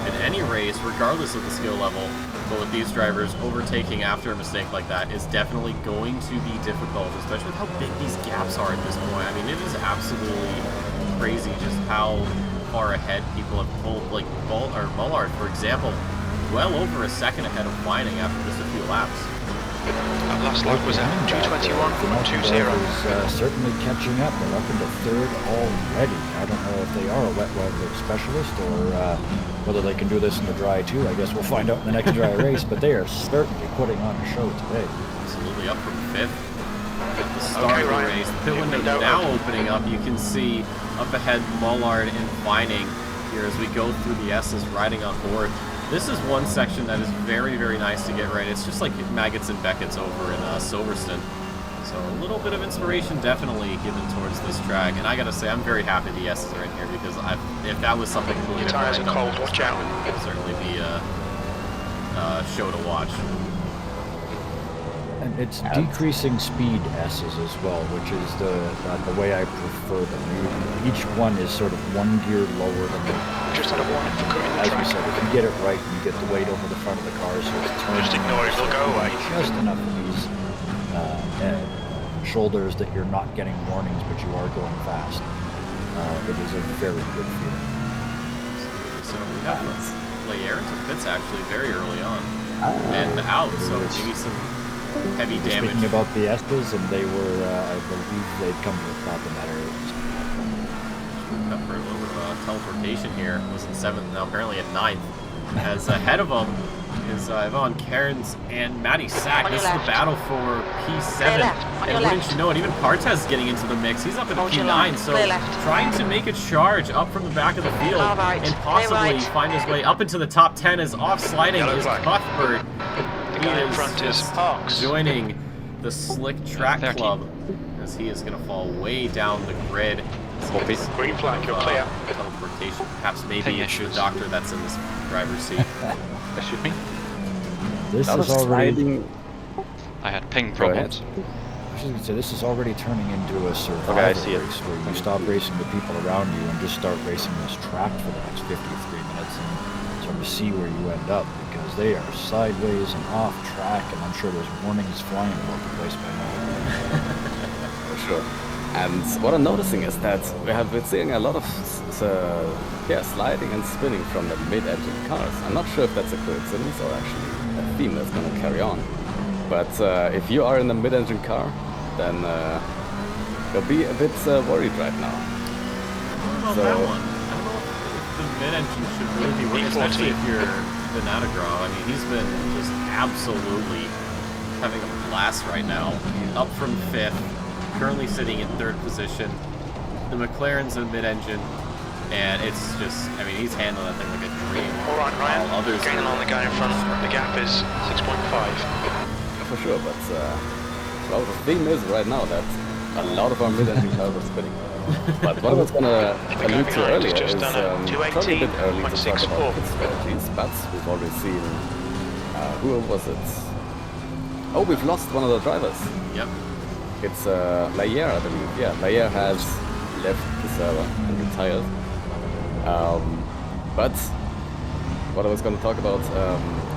in any race, regardless of the skill level. But with these drivers, overtaking after a mistake like that is definitely going to be difficult, especially with how big these gaps are at this point. I mean, it is absolutely crazy just how far ahead people have pulled. Like Mullard, for example, well over a second ahead of Whining after just a few laps. That last lap was at 2:21.20. Certainly catching up. They're up into third already. I don't know if they are a wet weather specialist or whether they can do this in the dry too. I guess we'll find out in the next dry race, but they are certainly putting on a show today. Absolutely up from 5th at the start of the race. The pit window now opening up. You can see up ahead Mullard and Vining here as we go through the S's riding on board. This is one section that is very, very nice to get right. It's just like Maggots and Beckett's over in Silverstone. So a little bit of inspiration definitely given towards this track. And I gotta say, I'm very happy the S's are in here because if that was something really Your tires are cold, watch out. It would certainly be a show to watch. And it's decreasing speed S's as well, which is the way I prefer them. Each one is sort of one gear lower than the Just had a warning for cutting the As we track. said, if you get it right, you get the weight over the front of the car, so it's turning. Just ignore it, it'll go away. Just enough of these shoulders that you're not getting warnings, but you are going fast. It is a very good feeling. So we have Layer into pits actually very early on and out, so maybe some heavy damage. Speaking about the Estes, and they were, I believe they'd come to a stop in that area. Up for a little bit of teleportation here. Was in 7th, now apparently at 9th. As ahead of him is Yvonne Cairns and Matty Sack. On This is your the left. battle for P7. Clear left. On And your wouldn't left. you know it, even Partez getting into the mix. He's up at Hold your P9, line. so Clear left. trying to make a charge up from the back of the field Car right. and Clear possibly right. find his way up into the top 10 as off sliding Yellow is flag. Cuthbert. The guy in front is Parks. Joining the Slick Track 13. Club as he is going to fall way down the grid. Green flag, you're clear. Teleportation. Perhaps maybe Ping it's the issues. doctor that's in this driver's seat. Excuse me? This Lot of is already. sliding. I had ping Go ahead. problems. I was just gonna say, this is already turning into a survival Okay, I see it. race where you stop racing the people around you and just start racing this track for the next 53 minutes and sort of see where you end up, because they are sideways and off track, and I'm sure there's warnings flying about the place by now. For sure. And what I'm noticing is that we have been seeing a lot of sliding and spinning from the mid-engine cars. I'm not sure if that's a coincidence or actually a theme that's going to carry on. But if you are in a mid-engine car, then you'll be a bit worried right now. I don't know about So- that one. I don't know if the mid-engine should really be working, especially if you're Vinatogrov. I mean, he's been just absolutely having a blast right now. Up from 5th, currently sitting in 3rd position. The McLaren's in mid-engine, and it's just, I mean, he's handling that thing like a dream. All right, Ryan. While others Gaining are on the guy in front. The gap is 6.5. For sure, but well, the theme is right now that a lot of our mid-engine cars are spinning. But what I was going to guy allude to behind earlier has just is done a probably a bit early to talk 218.64. about pit strategies, but we've already seen, who was it? Oh, we've lost one of the drivers. Yep. It's Layer, I believe. Yeah, Layer has left the server and retired. But what I was going to talk about,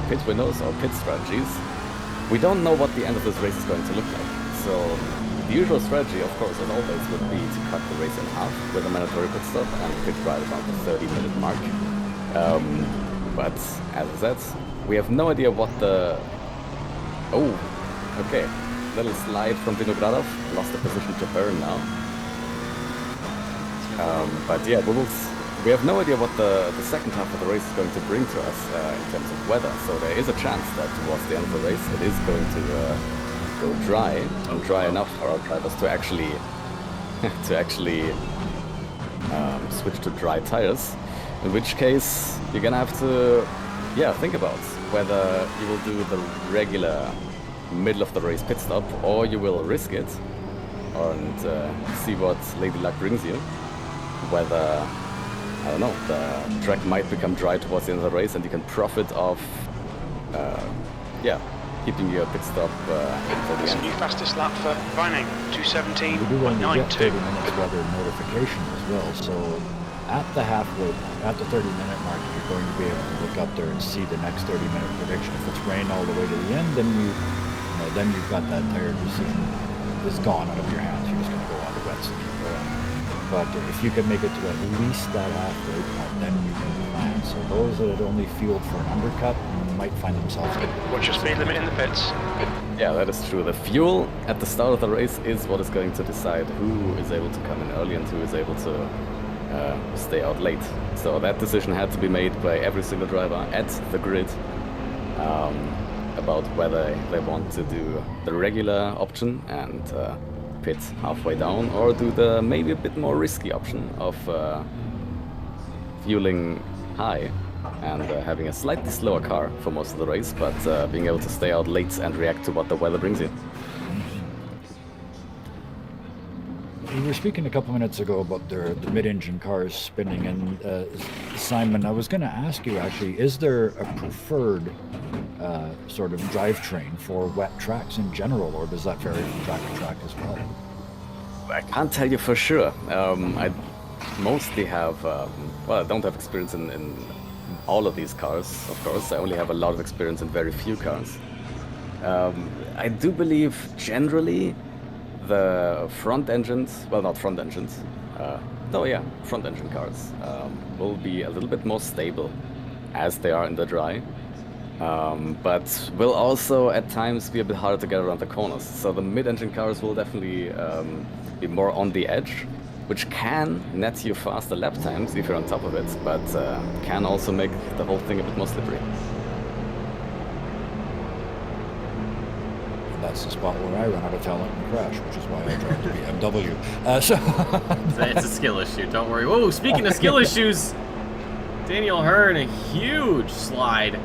pit windows or pit strategies. We don't know what the end of this race is going to look like. So the usual strategy, of course, as always, would be to cut the race in half with a mandatory pit stop and pit right about the 30-minute mark. But as I said, we have no idea what the... Oh, okay. Little slide from Vinogradov. Lost the position to Burn now. But yeah, we have no idea what the second half of the race is going to bring to us in terms of weather. So there is a chance that towards the end of the race it is going to go dry, and dry enough for our drivers to actually switch to dry tires. In which case you're gonna have to think about whether you will do the regular middle of the race pit stop or you will risk it and see what Lady Luck brings you. Whether, I don't know, the track might become dry towards the end of the race and you can profit off, keeping your pit stop until the It's a end. new fastest lap for Vining, We do want to get 30 minutes weather notification as well, so at the 30-minute mark, you're going to be able to look up there and see the next 30-minute prediction. If it's rain all the way to the end, then you've got that tire decision is gone out of your hands. You're just going to go on the wets and keep going. But if you can make it to at least that halfway point, then you can plan. So those that had only fueled for an undercut might find themselves getting... What's your speed limit in the pits? Yeah, that is true. The fuel at the start of the race is what is going to decide who is able to come in early and who is able to stay out late. So that decision had to be made by every single driver at the grid about whether they want to do the regular option and pit halfway down, or do the maybe a bit more risky option of fueling high and having a slightly slower car for most of the race, but being able to stay out late and react to what the weather brings you. We were speaking a couple minutes ago about the mid-engine cars spinning, and Simon, I was going to ask you actually, is there a preferred sort of drivetrain for wet tracks in general, or does that vary from track to track as well? I can't tell you for sure. I mostly have, I don't have experience in all of these cars, of course. I only have a lot of experience in very few cars. I do believe generally the front engines, well, not front engines, front engine cars will be a little bit more stable as they are in the dry, but will also at times be a bit harder to get around the corners. So the mid-engine cars will definitely be more on the edge, which can net you faster lap times if you're on top of it, but can also make the whole thing a bit more slippery. That's the spot where I run out of talent and crash, which is why I drive the BMW. It's a skill issue, don't worry. Whoa, speaking of skill issues, Daniel Hearn, a huge slide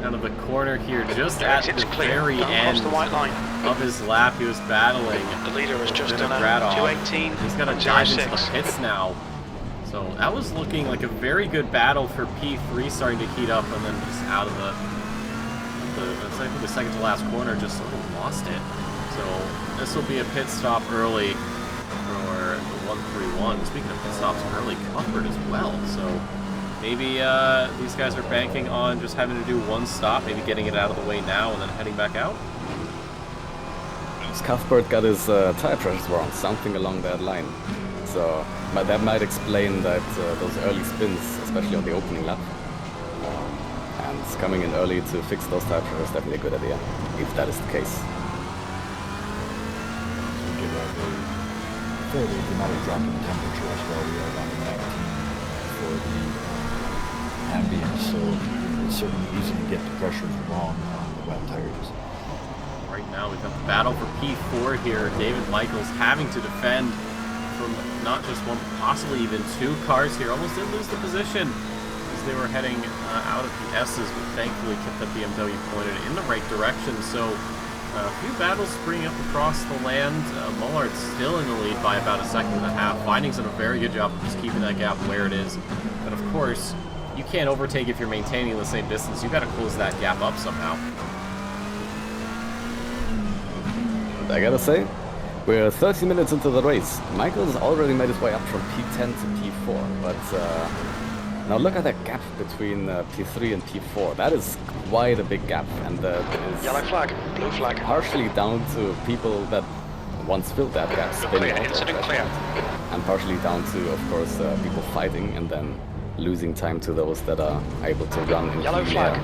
out of the corner here, just at the very end of his lap. He was battling. The leader has just done a 218. He's got to dive into the pits now. So that was looking like a very good battle for P3, starting to heat up, and then just out of I think the second to last corner just sort of lost it. So this will be a pit stop early for the 131. Speaking of pit stops early, Cuthbert as well. So maybe these guys are banking on just having to do one stop, maybe getting it out of the way now and then heading back out. Cuthbert got his tire pressures wrong, something along that line. So that might explain that those early spins, especially on the opening lap. And coming in early to fix those tire pressures is definitely a good idea, if that is the case. We did have a fairly dramatic drop in temperature as well. We are down to 19 for the ambient, so it's certainly easy to get the pressures wrong on the wet tires. Right now we've got the battle for P4 here. David Michaels having to defend from not just one, possibly even two cars here. Almost did lose the position as they were heading out of the S's, but thankfully kept that BMW pointed in the right direction. So a few battles springing up across the land. Mullard's still in the lead by about a second and a half. Vining's done a very good job of just keeping that gap where it is. But of course, you can't overtake if you're maintaining the same distance. You've got to close that gap up somehow. I gotta say, we're 30 minutes into the race. Michael's already made his way up from P10 to P4, but now look at that gap between P3 and P4. That is quite a big gap, and is Yellow flag, blue flag. partially down to people that once filled that gap, spinning out Incident of clear. that, and partially down to, of course, people fighting and then losing time to those that are able to run in Yellow the flag.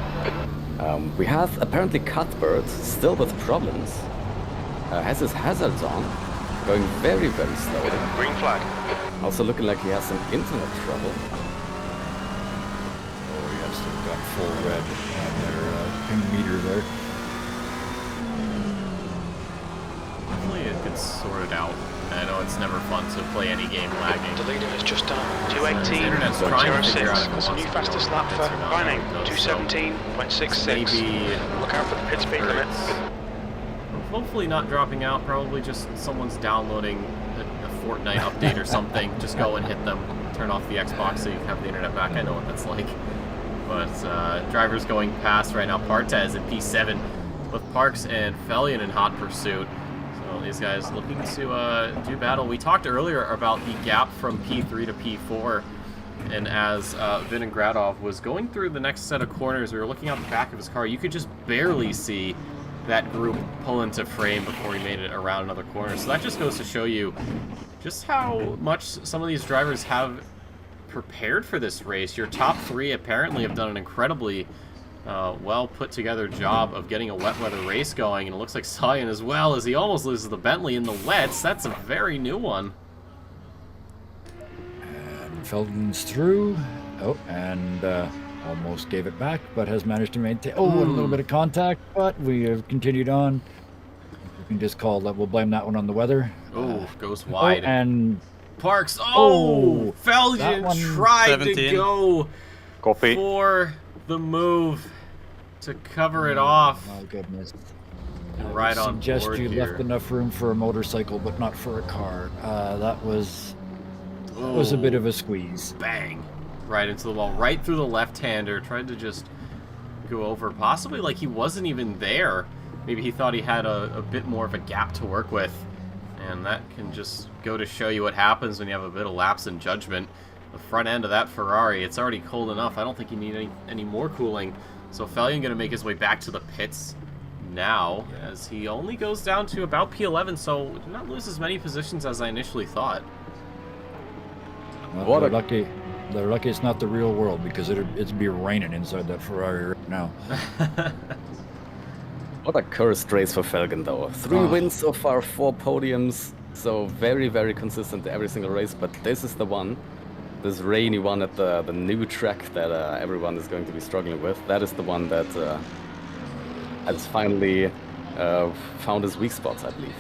air. We have apparently Cuthbert still with problems. Has his hazards on, going very, very slowly. Green flag. Also looking like he has some internet trouble. Oh, yes, they've got full red on their ping meter there. Hopefully it gets sorted out. I know it's never fun to play any game lagging. The leader has just done His internet's trying to figure out if it 2:18.06. wants That's a new to go fastest with lap pits for or not. Vining. So 2:17.66. maybe Look out for the pit speed limit. hopefully not dropping out. Probably just someone's downloading a Fortnite update or something. Just go and hit them. Turn off the Xbox so you can have the internet back. I know what that's like. But drivers going past right now. Partez in P7 with Parks and Fellion in hot pursuit. So these guys looking to do battle. We talked earlier about the gap from P3 to P4. And as Vinogradov was going through the next set of corners, we were looking out the back of his car. You could just barely see that group pull into frame before he made it around another corner. So that just goes to show you just how much some of these drivers have prepared for this race. Your top three apparently have done an incredibly well put together job of getting a wet weather race going, and it looks like Cyan as well, as he almost loses the Bentley in the wets. That's a very new one. And Feldman's through. Oh, and almost gave it back, but has managed to maintain. Oh, a little bit of contact, but we have continued on. We can just call that. We'll blame that one on the weather. Oh, goes wide. Oh, and Parks. Oh, Oh, Felgen that one- tried 17. to go Copy. for the move to cover it off. my goodness. Right on Suggest board you here. left enough room for a motorcycle, but not for a car. That was a bit of a squeeze. Bang. Right into the wall, right through the left-hander. Tried to just go over, possibly like he wasn't even there. Maybe he thought he had a bit more of a gap to work with. And that can just go to show you what happens when you have a bit of lapse in judgment. The front end of that Ferrari, it's already cold enough. I don't think you need any more cooling. So Fellion going to make his way back to the pits now, as he only goes down to about P11, so did not lose as many positions as I initially thought. Well, What they're a- lucky. They're lucky it's not the real world, because it'd be raining inside that Ferrari right now. What a cursed race for Felgen, though. 3 wins so far, 4 podiums, so very, very consistent every single race. But this is the one, this rainy one at the new track that everyone is going to be struggling with. That is the one that has finally found his weak spots, I believe.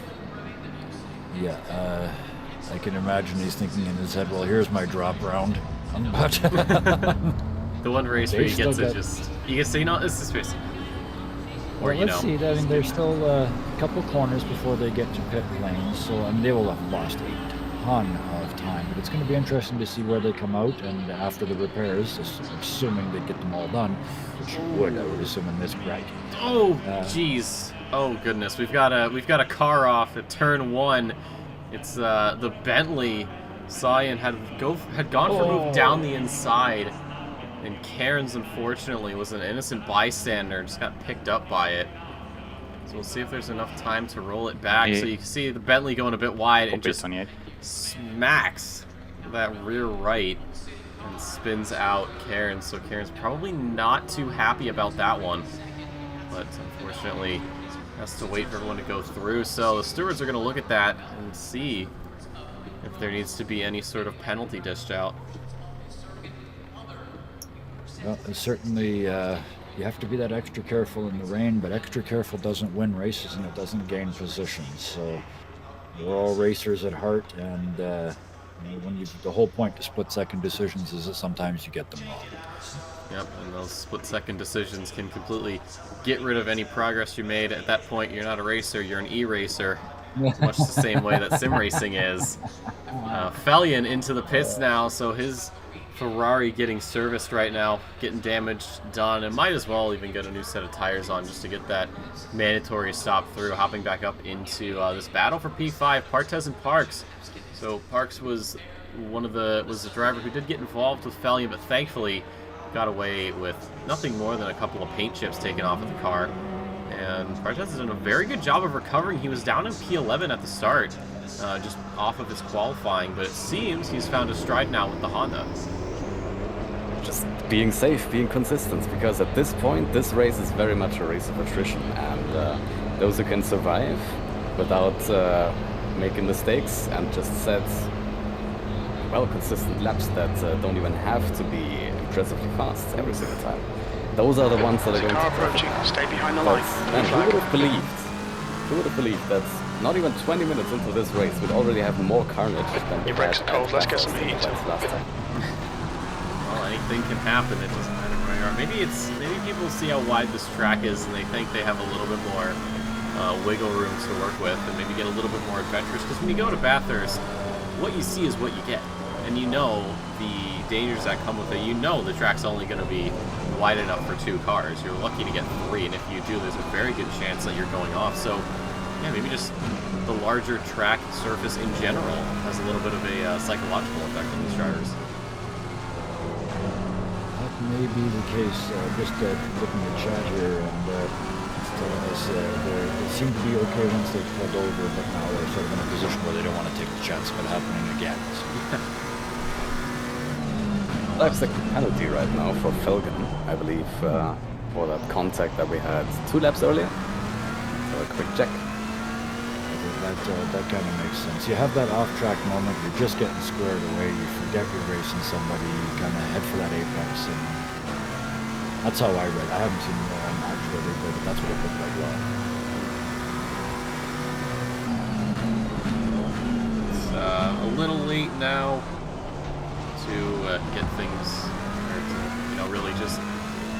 Yeah, I can imagine he's thinking in his head, well, here's my drop round. But The one race where They've you get still to got- just, you can say, you know, this is race. Or, well, you let's know, see. I mean, there's still a couple corners before they get to pit lane, so and they will have lost a ton of time. But it's going to be interesting to see where they come out and after the repairs, assuming they get them all done, which I would assume in this bracket. oh, jeez. Oh, goodness. We've got a car off at turn 1. It's the Bentley. Cyan had gone for a move down the inside, and Cairns, unfortunately, was an innocent bystander and just got picked up by it. So we'll see if there's enough time to roll it back. Yeah. So you can see the Bentley going a bit wide and Copy, just 28. smacks that rear right and spins out Cairns. So Cairns probably not too happy about that one, but unfortunately has to wait for everyone to go through. So the stewards are going to look at that and see if there needs to be any sort of penalty dished out. Well, certainly, you have to be that extra careful in the rain, but extra careful doesn't win races and it doesn't gain positions. So we're all racers at heart, and the whole point to split-second decisions is that sometimes you get them wrong. Yep, and those split-second decisions can completely get rid of any progress you made. At that point, you're not a racer, you're an e-racer. Much the same way that sim racing is. Fellion into the pits now, so his Ferrari getting serviced right now, getting damage done, and might as well even get a new set of tires on just to get that mandatory stop through. Hopping back up into this battle for P5, Partez and Parks. So Parks was the driver who did get involved with Fellion, but thankfully got away with nothing more than a couple of paint chips taken off of the car. And Partez has done a very good job of recovering. He was down in P11 at the start, just off of his qualifying, but it seems he's found a stride now with the Honda. Just being safe, being consistent, because at this point, this race is very much a race of attrition, and those who can survive without making mistakes and just set well consistent laps that don't even have to be impressively fast every single time. Those are the ones that are going Car to approaching. Stay behind the line. And who would have believed that not even 20 minutes into this race we'd already have more carnage than we Your brakes had are cold. at Let's get some Bathurst heat. last time. Well, anything can happen. It doesn't matter where you are. Maybe people see how wide this track is and they think they have a little bit more wiggle room to work with and maybe get a little bit more adventurous. Because when you go to Bathurst, what you see is what you get, and you know the dangers that come with it. You know the track's only going to be wide enough for 2 cars. You're lucky to get 3, and if you do, there's a very good chance that you're going off. So yeah, maybe just the larger track surface in general has a little bit of a psychological effect on these drivers. That may be the case. Just looking at chat here, and it's telling us they seem to be okay once they pulled over, but now they're sort of in a position where they don't want to take the chance of it happening again. That's the penalty right now for Felgen, I believe, for that contact that we had 2 laps earlier. So a quick check. That kind of makes sense. You have that off-track moment, you're just getting squared away, you forget you're racing somebody, you kind of head for that apex, and that's how I read. I haven't seen actual replay, but that's what it looked like. It's a little late now to get things, or to, really just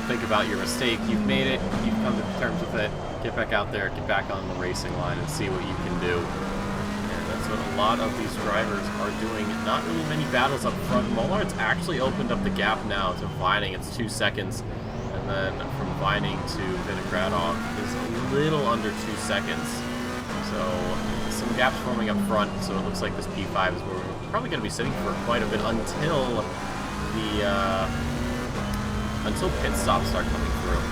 think about your mistake. You've made it, you've come to terms with it, get back out there, get back on the racing line and see what you can do. And that's what a lot of these drivers are doing. Not really many battles up front. Mollard's actually opened up the gap now to Vining. It's 2 seconds. And then from Vining to Vinogradov is a little under 2 seconds. So some gaps forming up front. So it looks like this P5 is where we're probably going to be sitting for quite a bit until pit stops start coming through.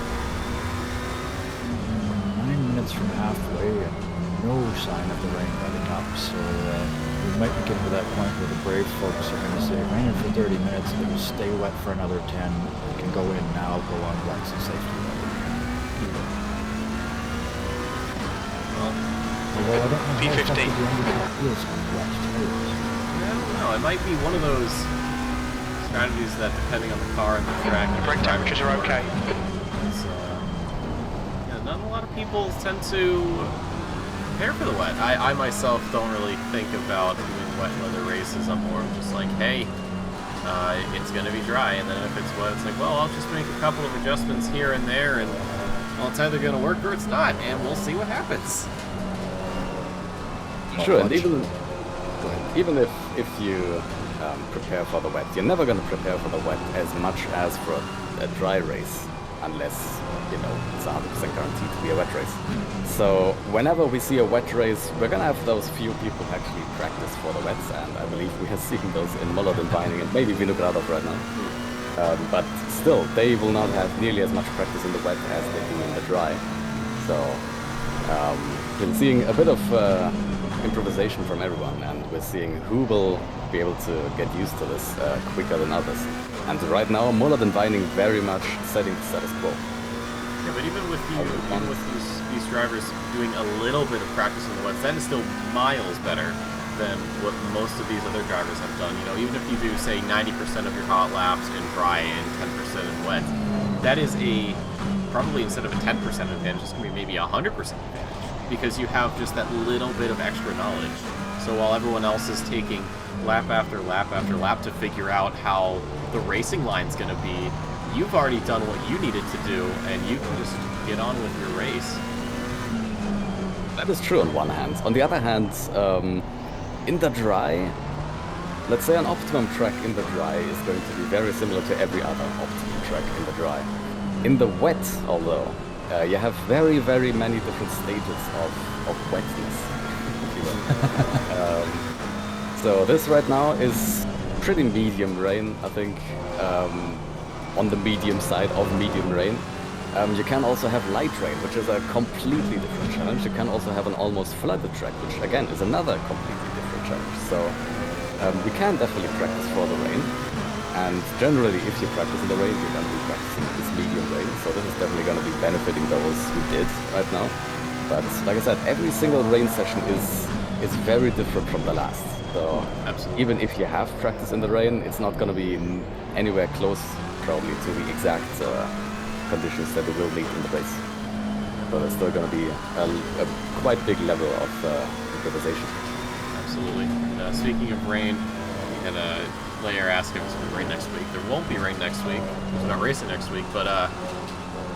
9 minutes from halfway and no sign of the rain letting up, so we might be getting to that point where the brave folks are going to say, raining for 30 minutes, it will stay wet for another 10, we can go in now, go on wets and safety. Although I don't know how P15. effective the undercut is on wet tires. I don't know, it might be one of those strategies that, depending on the car and the track, The brake temperatures are okay. Not a lot of people tend to prepare for the wet. I myself don't really think about doing wet weather races. I'm more just like, hey, it's going to be dry, and then if it's wet, it's like, well, I'll just make a couple of adjustments here and there, and well, it's either going to work or it's not, and we'll see what happens. Sure, and even if you prepare for the wet, you're never going to prepare for the wet as much as for a dry race, unless, it's 100% guaranteed to be a wet race. So whenever we see a wet race, we're going to have those few people who actually practice for the wets, and I believe we are seeing those in Mullard and Vining and maybe Vinogradov right now. But still, they will not have nearly as much practice in the wet as they do in the dry. So we're seeing a bit of improvisation from everyone, and we're seeing who will be able to get used to this quicker than others. And right now, Mullard and Vining very much setting the status quo. Yeah, but even with these drivers doing a little bit of practice in the wets, that is still miles better than what most of these other drivers have done. Even if you do, say, 90% of your hot laps in dry and 10% in wet, that is probably instead of a 10% advantage, it's going to be maybe 100% advantage, because you have just that little bit of extra knowledge. So while everyone else is taking lap after lap after lap to figure out how the racing line's going to be, you've already done what you needed to do, and you can just get on with your race. That is true on one hand. On the other hand, in the dry, let's say an optimum track in the dry is going to be very similar to every other optimum track in the dry. In the wet, although, you have very, very many different stages of wetness, if you will. So this right now is pretty medium rain, I think, on the medium side of medium rain. You can also have light rain, which is a completely different challenge. You can also have an almost flooded track, which again is another completely different challenge. So we can definitely practice for the rain. And generally, if you practice in the rain, you're going to be practicing this medium rain. So this is definitely going to be benefiting those who did right now. But like I said, every single rain session is very different from the last. So even if you have practice in the rain, it's not going to be anywhere close, probably, to the exact conditions that we will meet in the race. So there's still going to be a quite big level of improvisation. Absolutely. And, speaking of rain, we had a player asking if it's going to rain next week. There won't be rain next week. There's not racing next week, but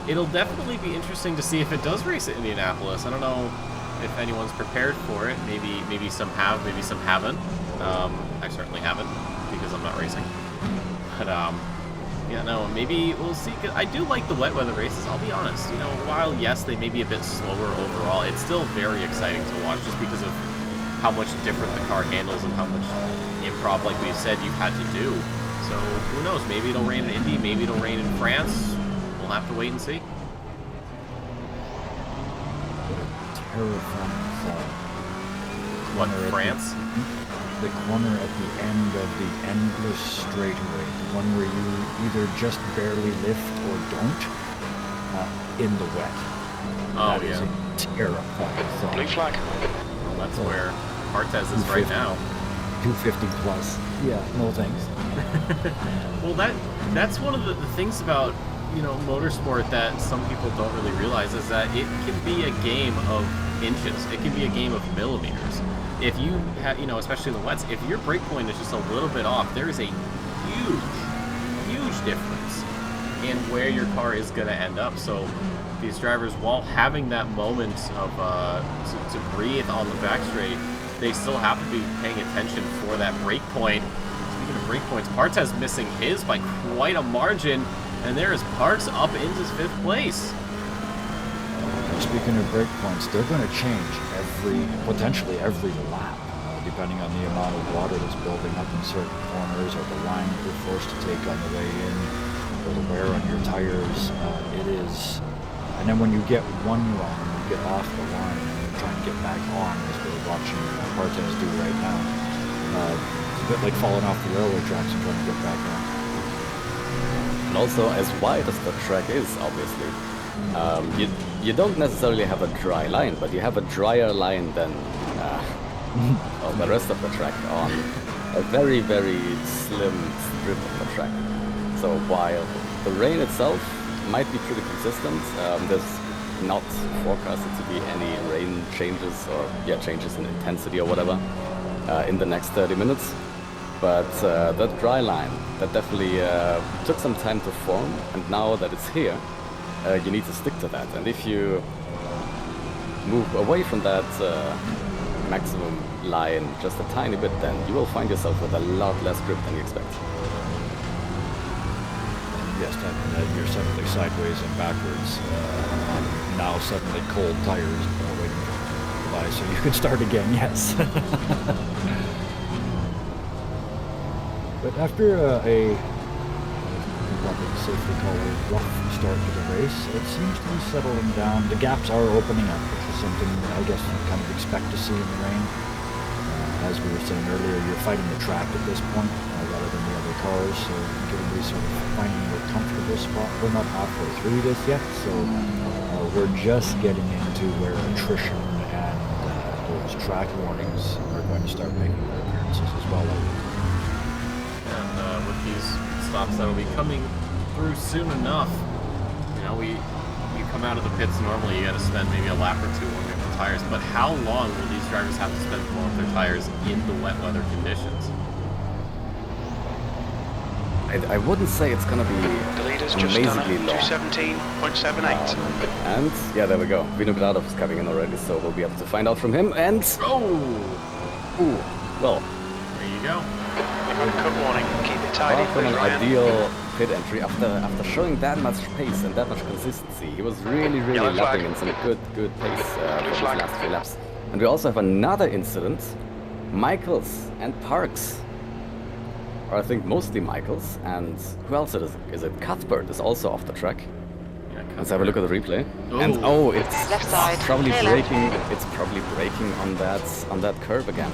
it'll definitely be interesting to see if it does race at Indianapolis. I don't know if anyone's prepared for it. Maybe some have, maybe some haven't. I certainly haven't because I'm not racing. But yeah, no, maybe we'll see. I do like the wet weather races, I'll be honest. You know, while yes, they may be a bit slower overall, it's still very exciting to watch just because of how much different the car handles and how much improv, like we said, you've had to do. So who knows? Maybe it'll rain in Indy, maybe it'll rain in France. We'll have to wait and see. Terrifying thought. What, France? The corner at the end of the endless straightaway, the one where you either just barely lift or don't, in the wet. Oh, that is a terrifying thought. Blue flag. Well, that's where Artez is right now. 250 plus. Yeah, no thanks. Well, that's one of the things about, you know, motorsport that some people don't really realize is that it can be a game of inches. It can be a game of millimeters. If you have, you know, especially in the wets, if your brake point is just a little bit off, there is a huge difference in where your car is going to end up. So these drivers, while having that moment of to breathe on the back straight, they still have to be paying attention for that brake point. Speaking of brake points, Partez missing his by quite a margin, and there is Parks up into 5th place. Speaking of brake points, they're going to change potentially every lap, depending on the amount of water that's building up in certain corners, or the line that you're forced to take on the way in, or the wear on your tires. It is, and then when you get one wrong, you get off the line and you try and get back on, as we're watching Partez do right now. It's a bit like falling off the railway tracks and trying to get back on. And also, as wide as the track is, obviously, you don't necessarily have a dry line, but you have a drier line than the rest of the track on a very, very slim strip of the track. So while the rain itself might be pretty consistent, there's not forecasted to be any rain changes or changes in intensity or whatever in the next 30 minutes. But that dry line, that definitely took some time to form, and now that it's here, you need to stick to that. And if you move away from that maximum line just a tiny bit, then you will find yourself with a lot less grip than you expect. Yes, that you're suddenly sideways and backwards. Now suddenly cold tires waiting to buy, so you can start again, yes. But after a what we safely call a rough start to the race, it seems to be settling down. The gaps are opening up, which is something I guess you kind of expect to see in the rain. As we were saying earlier, you're fighting the track at this point rather than the other cars, so everybody's sort of finding a comfortable spot. We're not halfway through this yet, so we're just getting into where attrition and those track warnings are going to start making their appearances as well. And with these stops that'll be coming through soon enough, you know, you come out of the pits normally, you got to spend maybe a lap or two warming up the tires, but how long will these drivers have to spend warming up their tires in the wet weather conditions? I wouldn't say it's gonna be The leader's just done amazingly long. 217.78. And yeah, there we go. Vinogradov is coming in already, so we'll be able to find out from him. And Oh! ooh, well, There you go. You've had a cut warning. Keep it tidy, Far from please, an Ryan. ideal pit entry after showing that much pace and that much consistency. He was really Yellow flag. lapping in some good pace for his flag. last few laps. And we also have another incident. Michaels and Parks. Or I think mostly Michaels. And who else it is? Is it Cuthbert is also off the track. Yeah, Let's have a look at the replay. Ooh. And oh, it's Left side. probably Clear left. braking. It's probably braking on that curve again.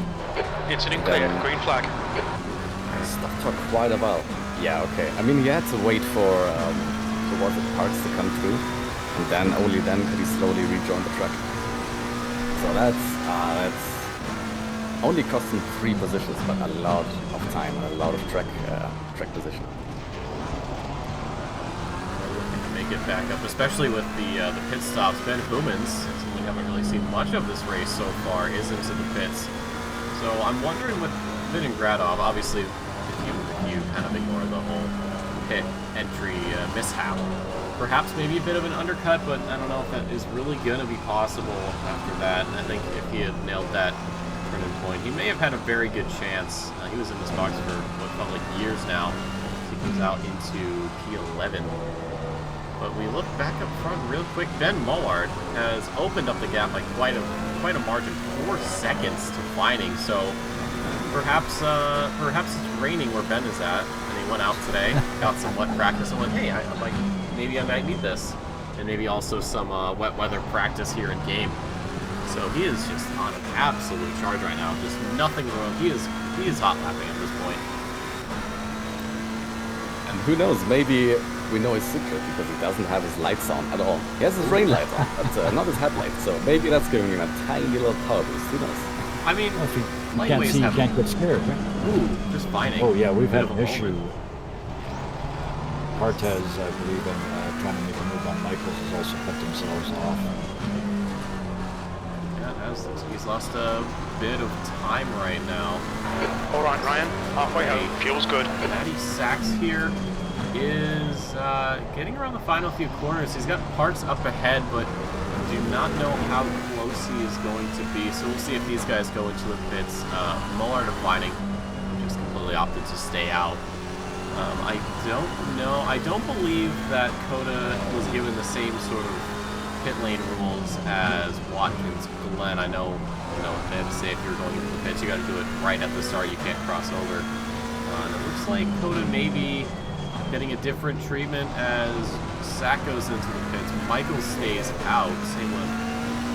Incident clear. Green flag. Stopped for quite a while. Yeah, okay. I mean, he had to wait for was it Parks to come through, and then only then could he slowly rejoin the track. So that's only cost him 3 positions, but a lot of time and a lot of track position. Make it back up, especially with the pit stops. Ben Humans, we haven't really seen much of this race so far, is into the pits. So I'm wondering with Vinogradov, obviously, if you kind of ignore the whole pit entry mishap, perhaps maybe a bit of an undercut, but I don't know if that is really going to be possible after that. I think if he had nailed that turning point, he may have had a very good chance. He was in this box for what felt like years now. He comes out into P11. But we look back up front real quick. Ben Mullard has opened up the gap by quite a margin, 4 seconds to Vining. So perhaps it's raining where Ben is at, and he went out today, got some wet practice, and went, hey, maybe I might need this, and maybe also some wet weather practice here in game. So he is just on an absolute charge right now. Just nothing wrong. He is hot lapping at this point. And who knows? Maybe we know his secret because he doesn't have his lights on at all. He has his rain light on, but not his headlights. So maybe that's giving him a tiny little power boost. Who knows? I mean, Well, if you can't see, you can't get scared, right? Ooh, just Vining. Oh yeah, we've had Bit of an a issue. moment. Cortez, I believe, in trying to make a move on Michaels has also put themselves off. Yeah, he's lost a bit of time right now. All right, Ryan. Halfway home. Fuel's good. Matty Sachs here is getting around the final few corners. He's got Parks up ahead, but do not know how close he is going to be. So we'll see if these guys go into the pits. Mullard of Vining just completely opted to stay out. I don't know. I don't believe that COTA was given the same sort of pit lane rules as Watkins Glen. I know, they have to say if you're going into the pits, you got to do it right at the start. You can't cross over. And it looks like COTA may be getting a different treatment as Sack goes into the pits. Michael stays out. Same with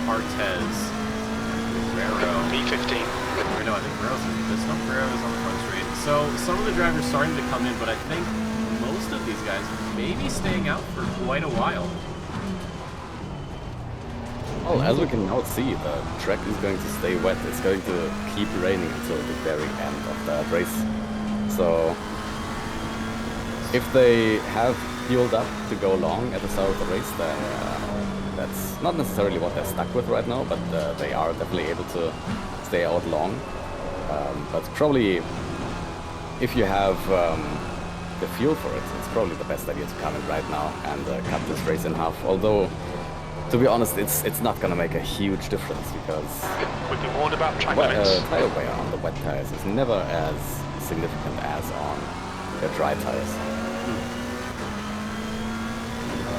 Cortez. Guerrero. P15. Or no, I think Guerrero's in the pits. No, Guerrero's on the front straight. So some of the drivers starting to come in, but I think most of these guys may be staying out for quite a while. Well, as we can now see, the track is going to stay wet. It's going to keep raining until the very end of that race. So if they have fueled up to go long at the start of the race, then that's not necessarily what they're stuck with right now, but they are definitely able to stay out long. But probably, if you have the fuel for it, it's probably the best idea to come in right now and cut this race in half. Although, to be honest, it's not going to make a huge difference because We've been warned about track limits. tire wear on the wet tires is never as significant as on the dry tires.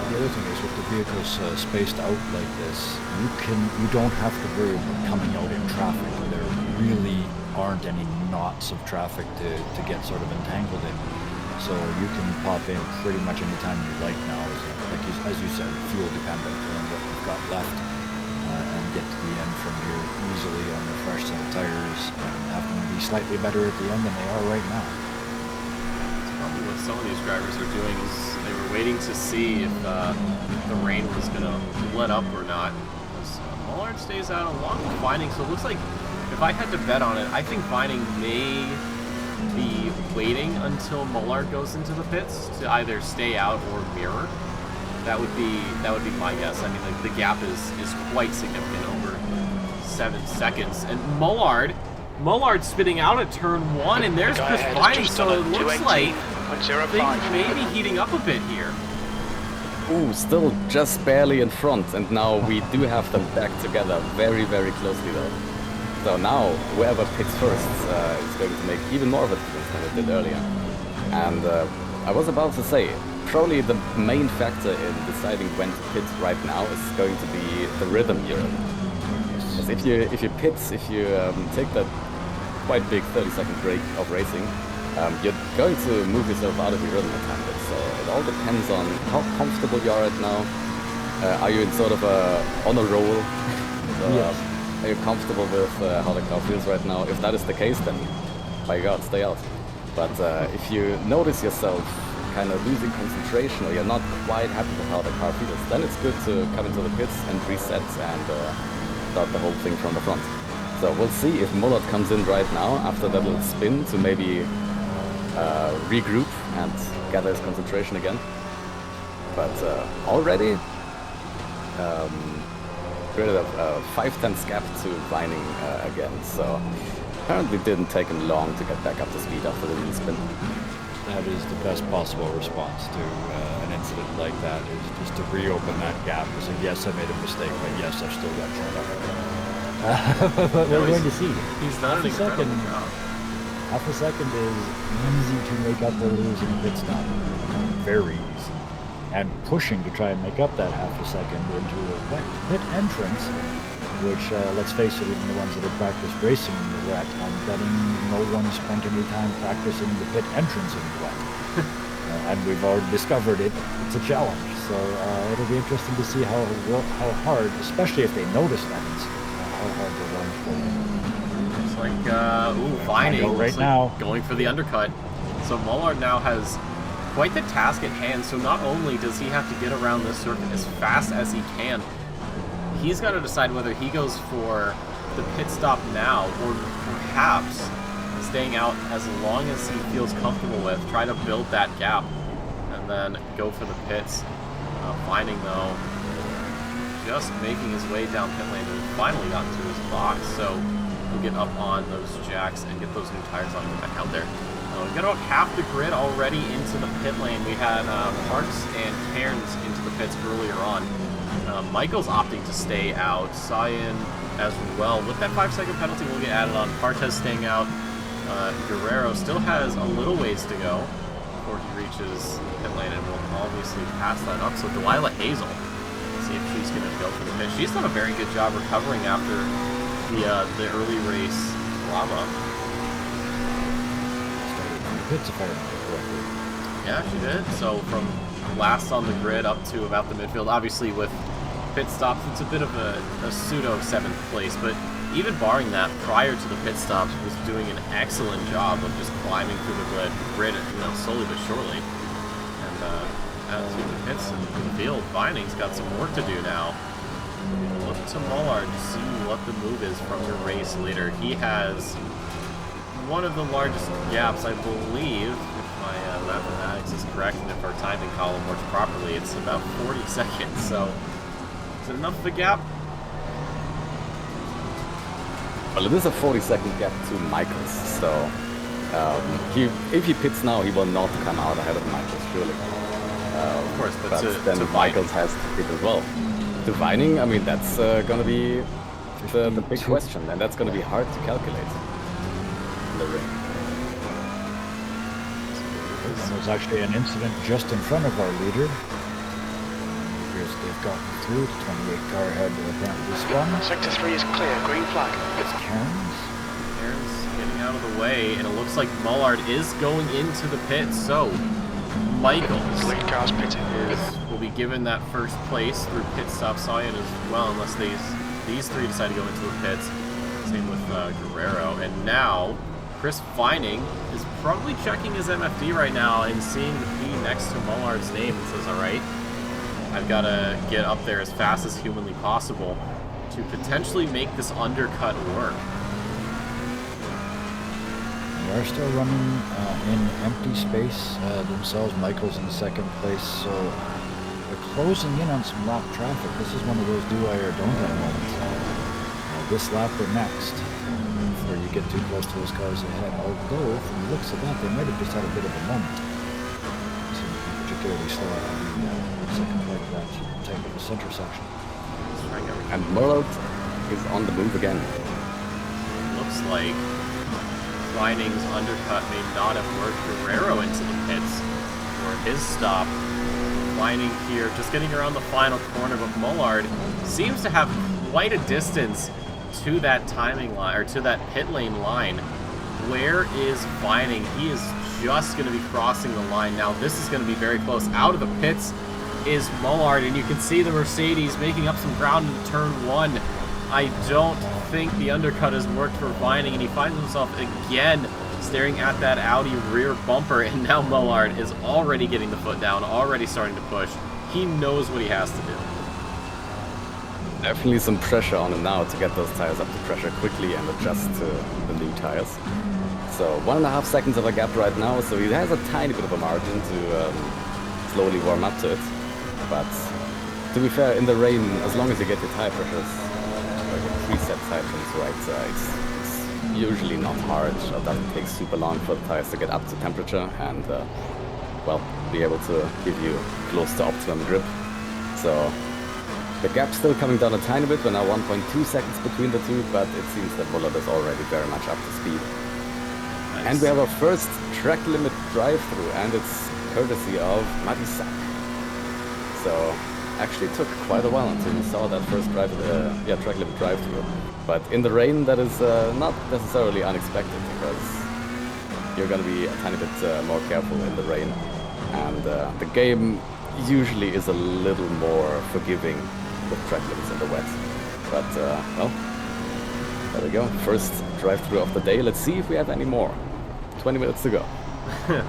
The other thing is with the vehicles spaced out like this, you don't have to worry about coming out in traffic. There really aren't any knots of traffic to get sort of entangled in. So you can pop in pretty much any time you like now, as you said, fuel dependent on what you've got left, and get to the end from here easily on the fresh set of tires and have them be slightly better at the end than they are right now. Probably what some of these drivers are doing is they were waiting to see if the rain was going to let up or not. Mullard stays out along with Vining, so it looks like if I had to bet on it, I think Vining may be waiting until Mullard goes into the pits to either stay out or mirror. That would be my guess. I mean, the gap is quite significant, over 7 seconds. And Mullard spitting out at turn 1, and there's Chris Vining, so it looks like things may be heating up a bit here. Ooh, still just barely in front, and now we do have them back together very, very closely though. So now, whoever pits first is going to make even more of a difference than it did earlier. And I was about to say, probably the main factor in deciding when to pit right now is going to be the rhythm you're in. Because if you pit, if you take that quite big 30-second break of racing, you're going to move yourself out of your rhythm a tiny bit. So it all depends on how comfortable you are right now. Are you in sort of on a roll? So, Yes. are you comfortable with how the car feels right now? If that is the case, then by God, stay out. But if you notice yourself kind of losing concentration, or you're not quite happy with how the car feels, then it's good to come into the pits and reset and start the whole thing from the front. So we'll see if Mullard comes in right now after that little spin to maybe regroup and gather his concentration again. But already created a 5/10 gap to Vining again. So apparently didn't take him long to get back up to speed after the little spin. That is the best possible response to an incident like that, is just to reopen that gap and say, yes, I made a mistake, but yes, I still got shut up. But we're going to see. He's done an incredible job. Half a second is easy to make up or lose in a pit stop. Very easy. And pushing to try and make up that half a second into a wet pit entrance, which, let's face it, even the ones that have practiced racing in the wet, I'm betting no one spent any time practicing the pit entrance in the wet. And we've already discovered it. It's a challenge. So it'll be interesting to see how hard, especially if they notice that incident, how hard they're going for it. It's like, Vining right now. going for the undercut. So Mullard now has quite the task at hand. So not only does he have to get around this circuit as fast as he can, he's got to decide whether he goes for the pit stop now or perhaps staying out as long as he feels comfortable with, try to build that gap, and then go for the pits. Vining, though, just making his way down pit lane and finally got into his box, so he'll get up on those jacks and get those new tires on and back out there. We got about half the grid already into the pit lane. We had Parks and Cairns into the pits earlier on. Michael's opting to stay out. Cyan as well. With that 5-second penalty will get added on. Partez staying out. Guerrero still has a little ways to go before he reaches pit lane, and will obviously pass that up. So Delilah Hazel, let's see if she's going to go for the pit. She's done a very good job recovering after the early race drama. Started from the pits, if I remember correctly. Yeah, she did. So from last on the grid up to about the midfield. Obviously with pit stops, it's a bit of a pseudo 7th place, but even barring that, prior to the pit stops, was doing an excellent job of just climbing through the grid, slowly but surely. And as to the pits and the field, Vining's got some work to do now. Look to Mullard to see what the move is from the race leader. He has one of the largest gaps, I believe, if my mathematics is correct, and if our timing column works properly, it's about 40 seconds. So, is it enough of a gap? Well, it is a 40-second gap to Michaels, so if he pits now, he will not come out ahead of Michaels, surely. Of course, but then Michaels has to pit as well. To Vining, I mean, that's going to be the big question, and that's going to be hard to calculate in the ring. There was actually an incident just in front of our leader. They've gotten through. The 28 car ahead apparently spun. Sector 3 is clear, green flag. It's Cairns. Cairns getting out of the way, and it looks like Mullard is going into the pit, so Michaels Lead car's pitting. will be given that first place through pit stop. Cyan as well, unless these three decide to go into the pits. Same with Guerrero. And now Chris Vining is probably checking his MFD right now and seeing the P next to Mullard's name and says, all right, I've got to get up there as fast as humanly possible to potentially make this undercut work. They are still running in empty space themselves. Michael's in second place, so they're closing in on some lock traffic. This is one of those do I or don't I moments. This lap or next, before you get too close to those cars ahead. Although, from the looks of that, they might have just had a bit of a moment. Seems to be particularly slow on the second leg of that type of a center section. And Mullard is on the move again. looks like Vining's undercut may not have worked Guerrero into the pits for his stop. Vining here, just getting around the final corner, but Mullard seems to have quite a distance to that timing line, or to that pit lane line. Where is Vining? He is just going to be crossing the line now. This is going to be very close. Out of the pits is Mullard, and you can see the Mercedes making up some ground in turn 1. I don't think the undercut has worked for Vining, and he finds himself again staring at that Audi rear bumper, and now Mullard is already getting the foot down, already starting to push. He knows what he has to do. Definitely some pressure on him now to get those tires up to pressure quickly and adjust to the new tires. So 1.5 seconds of a gap right now, so he has a tiny bit of a margin to slowly warm up to it. But to be fair, in the rain, as long as you get your tire pressures, like a preset tire pressures right, it's usually not hard, or doesn't take super long for the tires to get up to temperature and, well, be able to give you close to optimum grip. So the gap's still coming down a tiny bit. We're now 1.2 seconds between the two, but it seems that Mullard is already very much up to speed. Nice. And we have our first track limit drive-through, and it's courtesy of Matisak. So actually it took quite a while until we saw that first track limit drive-through. But in the rain, that is not necessarily unexpected, because you're going to be a tiny bit more careful in the rain. And the game usually is a little more forgiving with track limits in the wet. But, well, there we go. First drive-through of the day. Let's see if we have any more. 20 minutes to go. Well,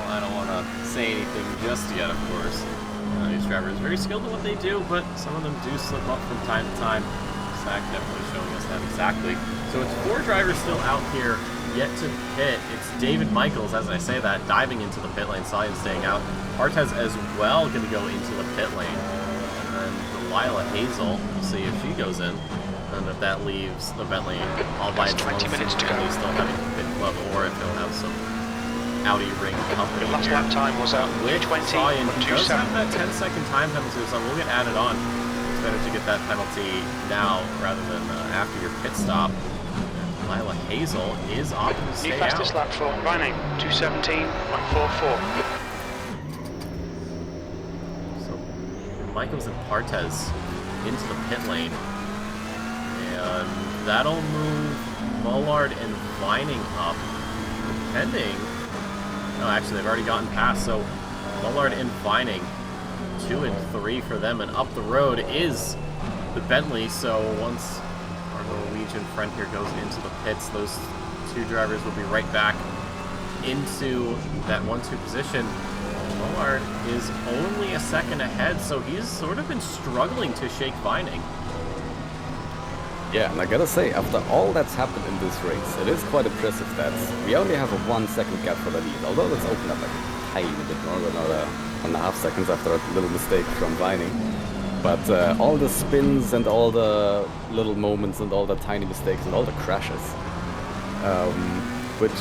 I don't want to say anything just yet, of course. These drivers are very skilled at what they do, but some of them do slip up from time to time. Zach definitely showing us that exactly. So it's 4 drivers still out here yet to pit. It's David Michaels, as I say that, diving into the pit lane, saw him staying out. Artez as well going to go into the pit lane. And then Delilah Hazel, we'll see if she goes in. And if that leaves the Bentley all by its 20 minutes to go. Still having pit club, or if he'll have some Audi ring company. The last here. lap time was at With 2:20. Ryan, he does have that 10-second time penalty, so we'll get added on. It's better to get that penalty now rather than after your pit stop. Lila Hazel is opting to stay New fastest out. lap for Vining, 2:17.44. So Michaels and Partez into the pit lane. And that'll move Mullard and Vining up, depending. No, actually, they've already gotten past. So Mullard and Vining, 2 and 3 for them. And up the road is the Bentley. So once our Norwegian friend here goes into the pits, those 2 drivers will be right back into that 1-2 position. Mullard is only a second ahead, so he's sort of been struggling to shake Vining. Yeah, and I gotta say, after all that's happened in this race, it is quite impressive that we only have a 1-second gap for the lead, although it's opened up like a tiny bit more, another 1.5 seconds after a little mistake from Vining. But all the spins and all the little moments and all the tiny mistakes and all the crashes, which,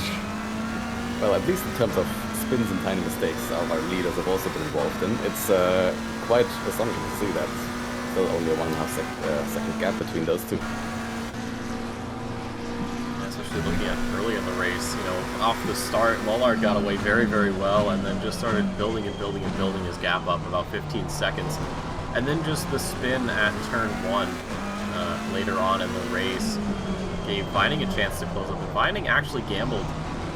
well, at least in terms of spins and tiny mistakes, our leaders have also been involved in. It's quite astonishing to see that. Still only a 1.5 second gap between those two. Especially looking at early in the race, you know, off the start, Mullard got away very, very well, and then just started building and building and building his gap up about 15 seconds. And then just the spin at turn 1 later on in the race gave Vining a chance to close up. And Vining actually gambled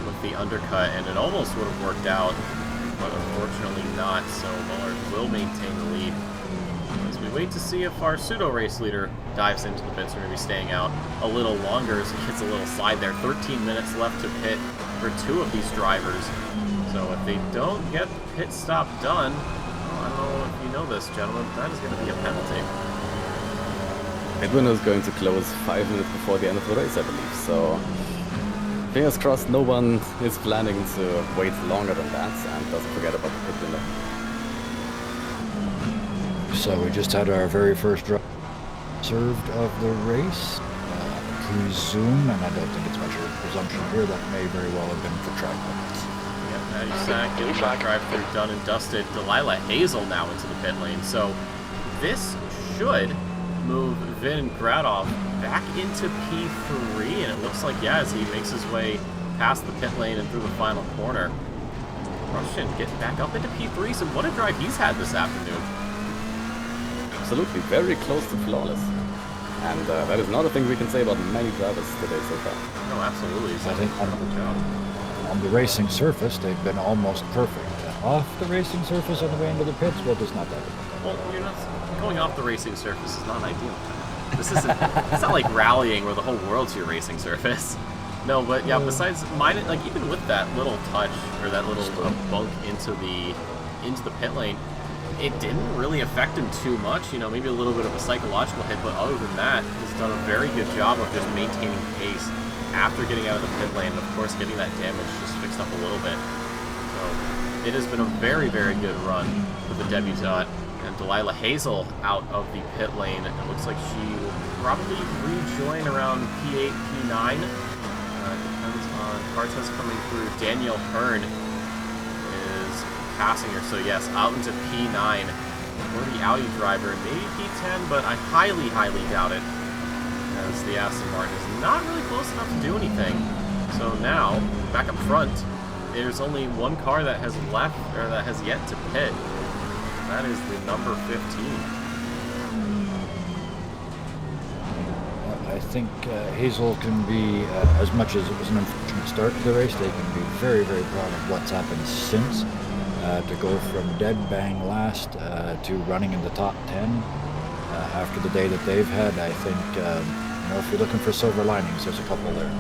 with the undercut, and it almost would have worked out, but unfortunately not. So Mullard will maintain the lead. As we wait to see if our pseudo race leader dives into the pits, we're going to be staying out a little longer, so he gets a little slide there. 13 minutes left to pit for 2 of these drivers. So if they don't get the pit stop done, well, I don't know if you know this, gentlemen, that is going to be a penalty. Edwin is going to close 5 minutes before the end of the race, I believe, so fingers crossed no one is planning to wait longer than that and doesn't forget about the pit window. So we just had our very first drive served of the race. Presume, and I don't think it's much of a presumption here, that may very well have been for track limits. Yep, Matty Sack getting that drive-through done and dusted. Delilah Hazel now into the pit lane. So this should move Vinogradov back into P3, and it looks like, yeah, as he makes his way past the pit lane and through the final corner, Russian getting back up into P3, so what a drive he's had this afternoon. Absolutely, very close to flawless. And that is not a thing we can say about many drivers today so far. No, absolutely. I think good job. on the racing surface, they've been almost perfect. Off the racing surface on the way into the pits, well, there's not that. Well, you're not going off the racing surface is not ideal. This isn't. It's not like rallying where the whole world's your racing surface. No, but yeah. Besides mine, like even with that little touch or that little bunk into the pit lane, it didn't really affect him too much. You know, maybe a little bit of a psychological hit, but other than that, he's done a very good job of just maintaining pace after getting out of the pit lane, and of course getting that damage just fixed up a little bit. So it has been a very, very good run for the debutante. And Delilah Hazel out of the pit lane. It looks like she will probably rejoin around P8, P9. Depends on Bartes coming through. Danielle Hearn is passing her. So yes, out into P9 for the Audi driver. Maybe P10, but I highly, highly doubt it, as the Aston Martin is not really close enough to do anything. So now, back up front, there's only one car that has left, or that has yet to pit. That is the number 15. I think Hazel can be, as much as it was an unfortunate start to the race, they can be very, very proud of what's happened since. To go from dead bang last to running in the top 10 after the day that they've had, I think, you know, if you're looking for silver linings, there's a couple there.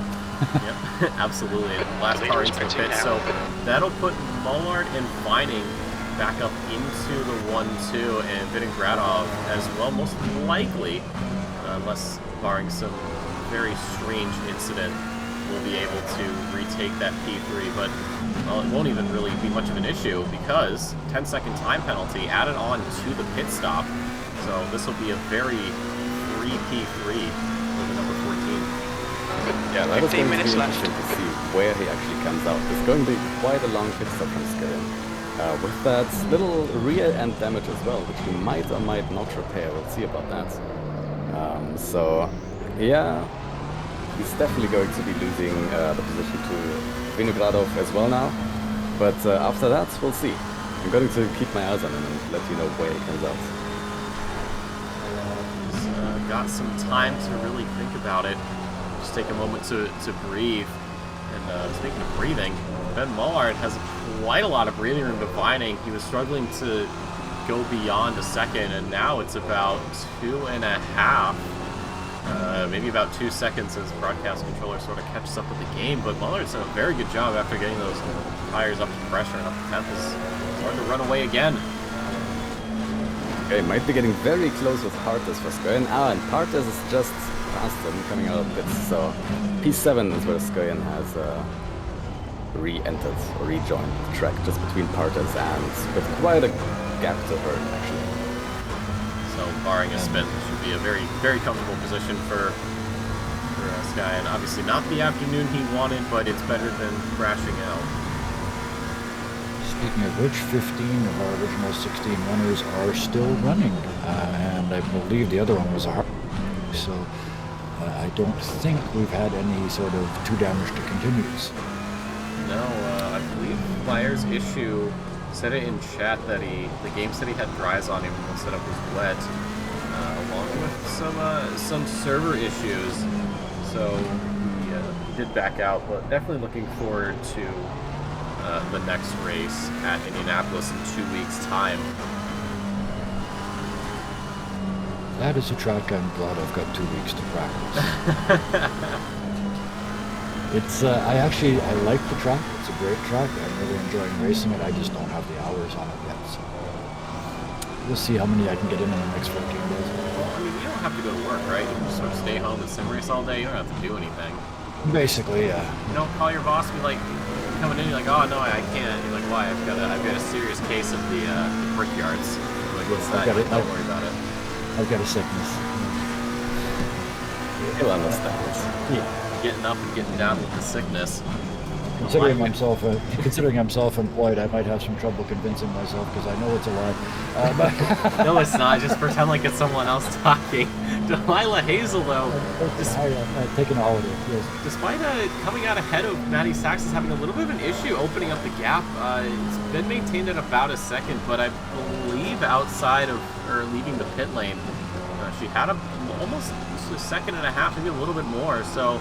Yep, absolutely. And last car into the pit, so that'll put Mullard and Vining back up into the 1-2, and Vinogradov as well, most likely, unless barring some very strange incident, will be able to retake that P3, but well, it won't even really be much of an issue because 10-second time penalty added on to the pit stop, so this will be a very free P3 for the number 14. Yeah, that is 15 going minutes to be left. interesting to see where he actually comes out. It's going to be quite a long pit stop from Skyen. With that little rear end damage as well, which he might or might not repair. We'll see about that. So, yeah, he's definitely going to be losing the position to Vinogradov as well now. But after that, we'll see. I'm going to keep my eyes on him and let you know where he comes out. He's got some time to really think about it. Just take a moment to breathe. And speaking of breathing, Ben Mullard has quite a lot of breathing room to Vining. He was struggling to go beyond a second, and now it's about 2.5, maybe about 2 seconds as broadcast controller sort of catches up with the game. But Mullard's done a very good job after getting those tires up to pressure and up to temp. Is starting to run away again. Okay, might be getting very close with Partes for Skyen. And Partes is just past him coming out of pits. So P7 is where Skyen has re-entered or rejoined the track, just between Partes and with quite a gap to her actually. So barring a spin, this should be a very, very comfortable position for Skyen. And obviously not the afternoon he wanted, but it's better than crashing out. Speaking of which, 15 of our original 16 runners are still running, and I believe the other one was a hard. So I don't think we've had any sort of too damage to continues. No, I believe Flyer's issue said it in chat that the game said he had dries on him when the setup was wet, along with some server issues. So he did back out, but definitely looking forward to the next race at Indianapolis in 2 weeks' time. That is a track I'm glad I've got 2 weeks to practice. It's I like the track. It's a great track. I'm really enjoying racing it. I just don't have the hours on it yet. So we'll see how many I can get in the next 14 days. Well, I mean, you don't have to go to work, right? You can just sort of stay home and sim race all day. You don't have to do anything. Basically, yeah. You don't call your boss and be like, coming in, you're like, oh no, I can't. You're like, why? I've got a serious case of the brickyards. You're like, what's that? Like, don't worry about it. I've got a sickness. He'll understand. Yeah. Getting up and getting down with the sickness. Considering I'm self-employed, I might have some trouble convincing myself because I know it's a lie. But No, it's not. Just pretend like it's someone else talking. Delilah Hazel, though, taking a holiday. Yes. despite coming out ahead of Maddie Sachs, is having a little bit of an issue opening up the gap. It's been maintained at about a second, but I believe outside of or leaving the pit lane, she had almost a second and a half, maybe a little bit more. So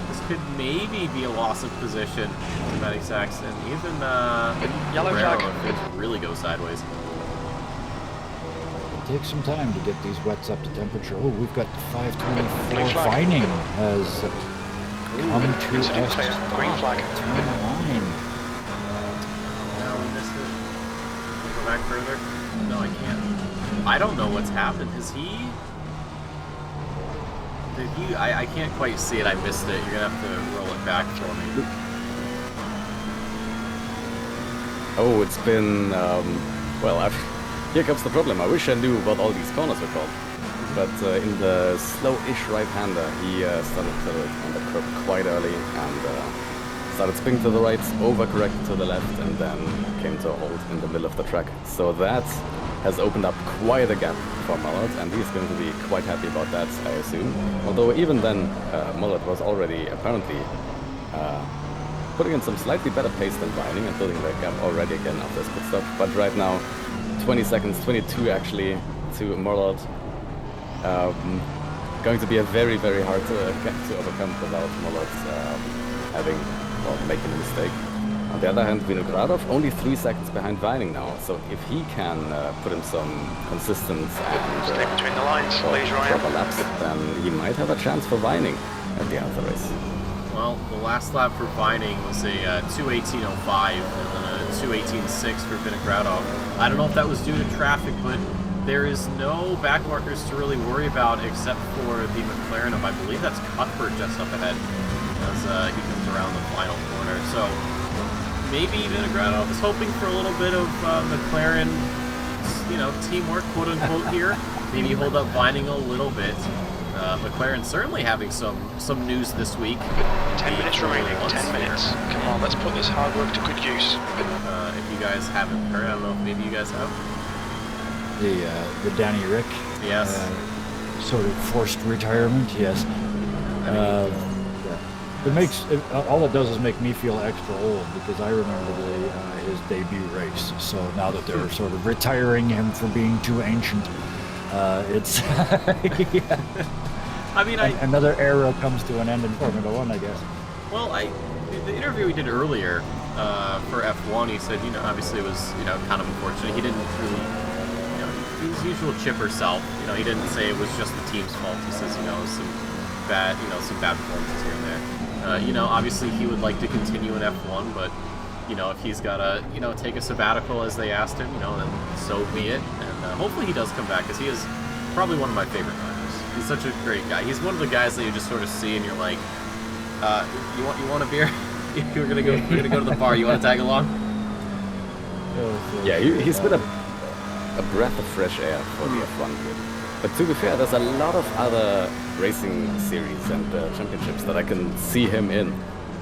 this could maybe be a loss of position to Maddie Sachs, and even Yellow Guerrero flag. if things really go sideways. It takes some time to get these wets up to temperature. Oh, we've got Green 524 flag. Vining has come to Considered us. clear. Green flag. Turn line. No, we missed it. Can I go back further? No, I can't. I don't know what's happened. Has he... Did he... I can't quite see it. I missed it. You're going to have to roll it back for me. Oh, it's been, well, here comes the problem. I wish I knew what all these corners were called. But in the slow-ish right-hander, he started on the curb quite early and started spinning to the right, overcorrected to the left, and then came to a halt in the middle of the track. So that has opened up quite a gap for Mullard, and he's going to be quite happy about that, I assume. Although even then, Mullard was already apparently putting in some slightly better pace than Vining and building the gap already again after his pit stop. But right now, 20 seconds, 22 actually, to Mullard. Going to be a very, very hard gap to overcome without Mullard having or making a mistake. On the other hand, Vinogradov only 3 seconds behind Vining now, so if he can put in some consistent and Stay between the lines, please, Ryan. proper laps, then he might have a chance for Vining at the end of the race. Well, the last lap for Vining was a 2:18.05 and then a 2:18.6 for Vinogradov. I don't know if that was due to traffic, but there is no back markers to really worry about except for the McLaren of, I believe that's Cuthbert just up ahead as he comes around the final corner. So maybe Vinogradov is hoping for a little bit of McLaren, teamwork, quote unquote, here. Maybe hold up Vining a little bit. McLaren certainly having some news this week. 10 minutes remaining. 10 minutes. Come on, let's put this hard work to good use. If you guys haven't heard, I don't know if maybe you guys have. The Danny Rick. Yes. Sort of forced retirement. Yes. All it does is make me feel extra old because I remember his debut race. So now that they're sort of retiring him for being too ancient, it's yeah. I mean, another era comes to an end in Formula One, I guess. Well, the interview we did earlier for F1, he said, obviously it was, kind of unfortunate. He didn't really, his usual chipper self. He didn't say it was just the team's fault. He says, some bad performances here and there. Obviously he would like to continue in F1, but if he's got to, take a sabbatical as they asked him, then so be it. And hopefully he does come back because he is probably one of my favorite drivers. He's such a great guy. He's one of the guys that you just sort of see and you're like, you want a beer? We're gonna go to the bar. You want to tag along? Yeah, he's been a breath of fresh air for the F1 grid. But to be fair, there's a lot of other racing series and championships that I can see him in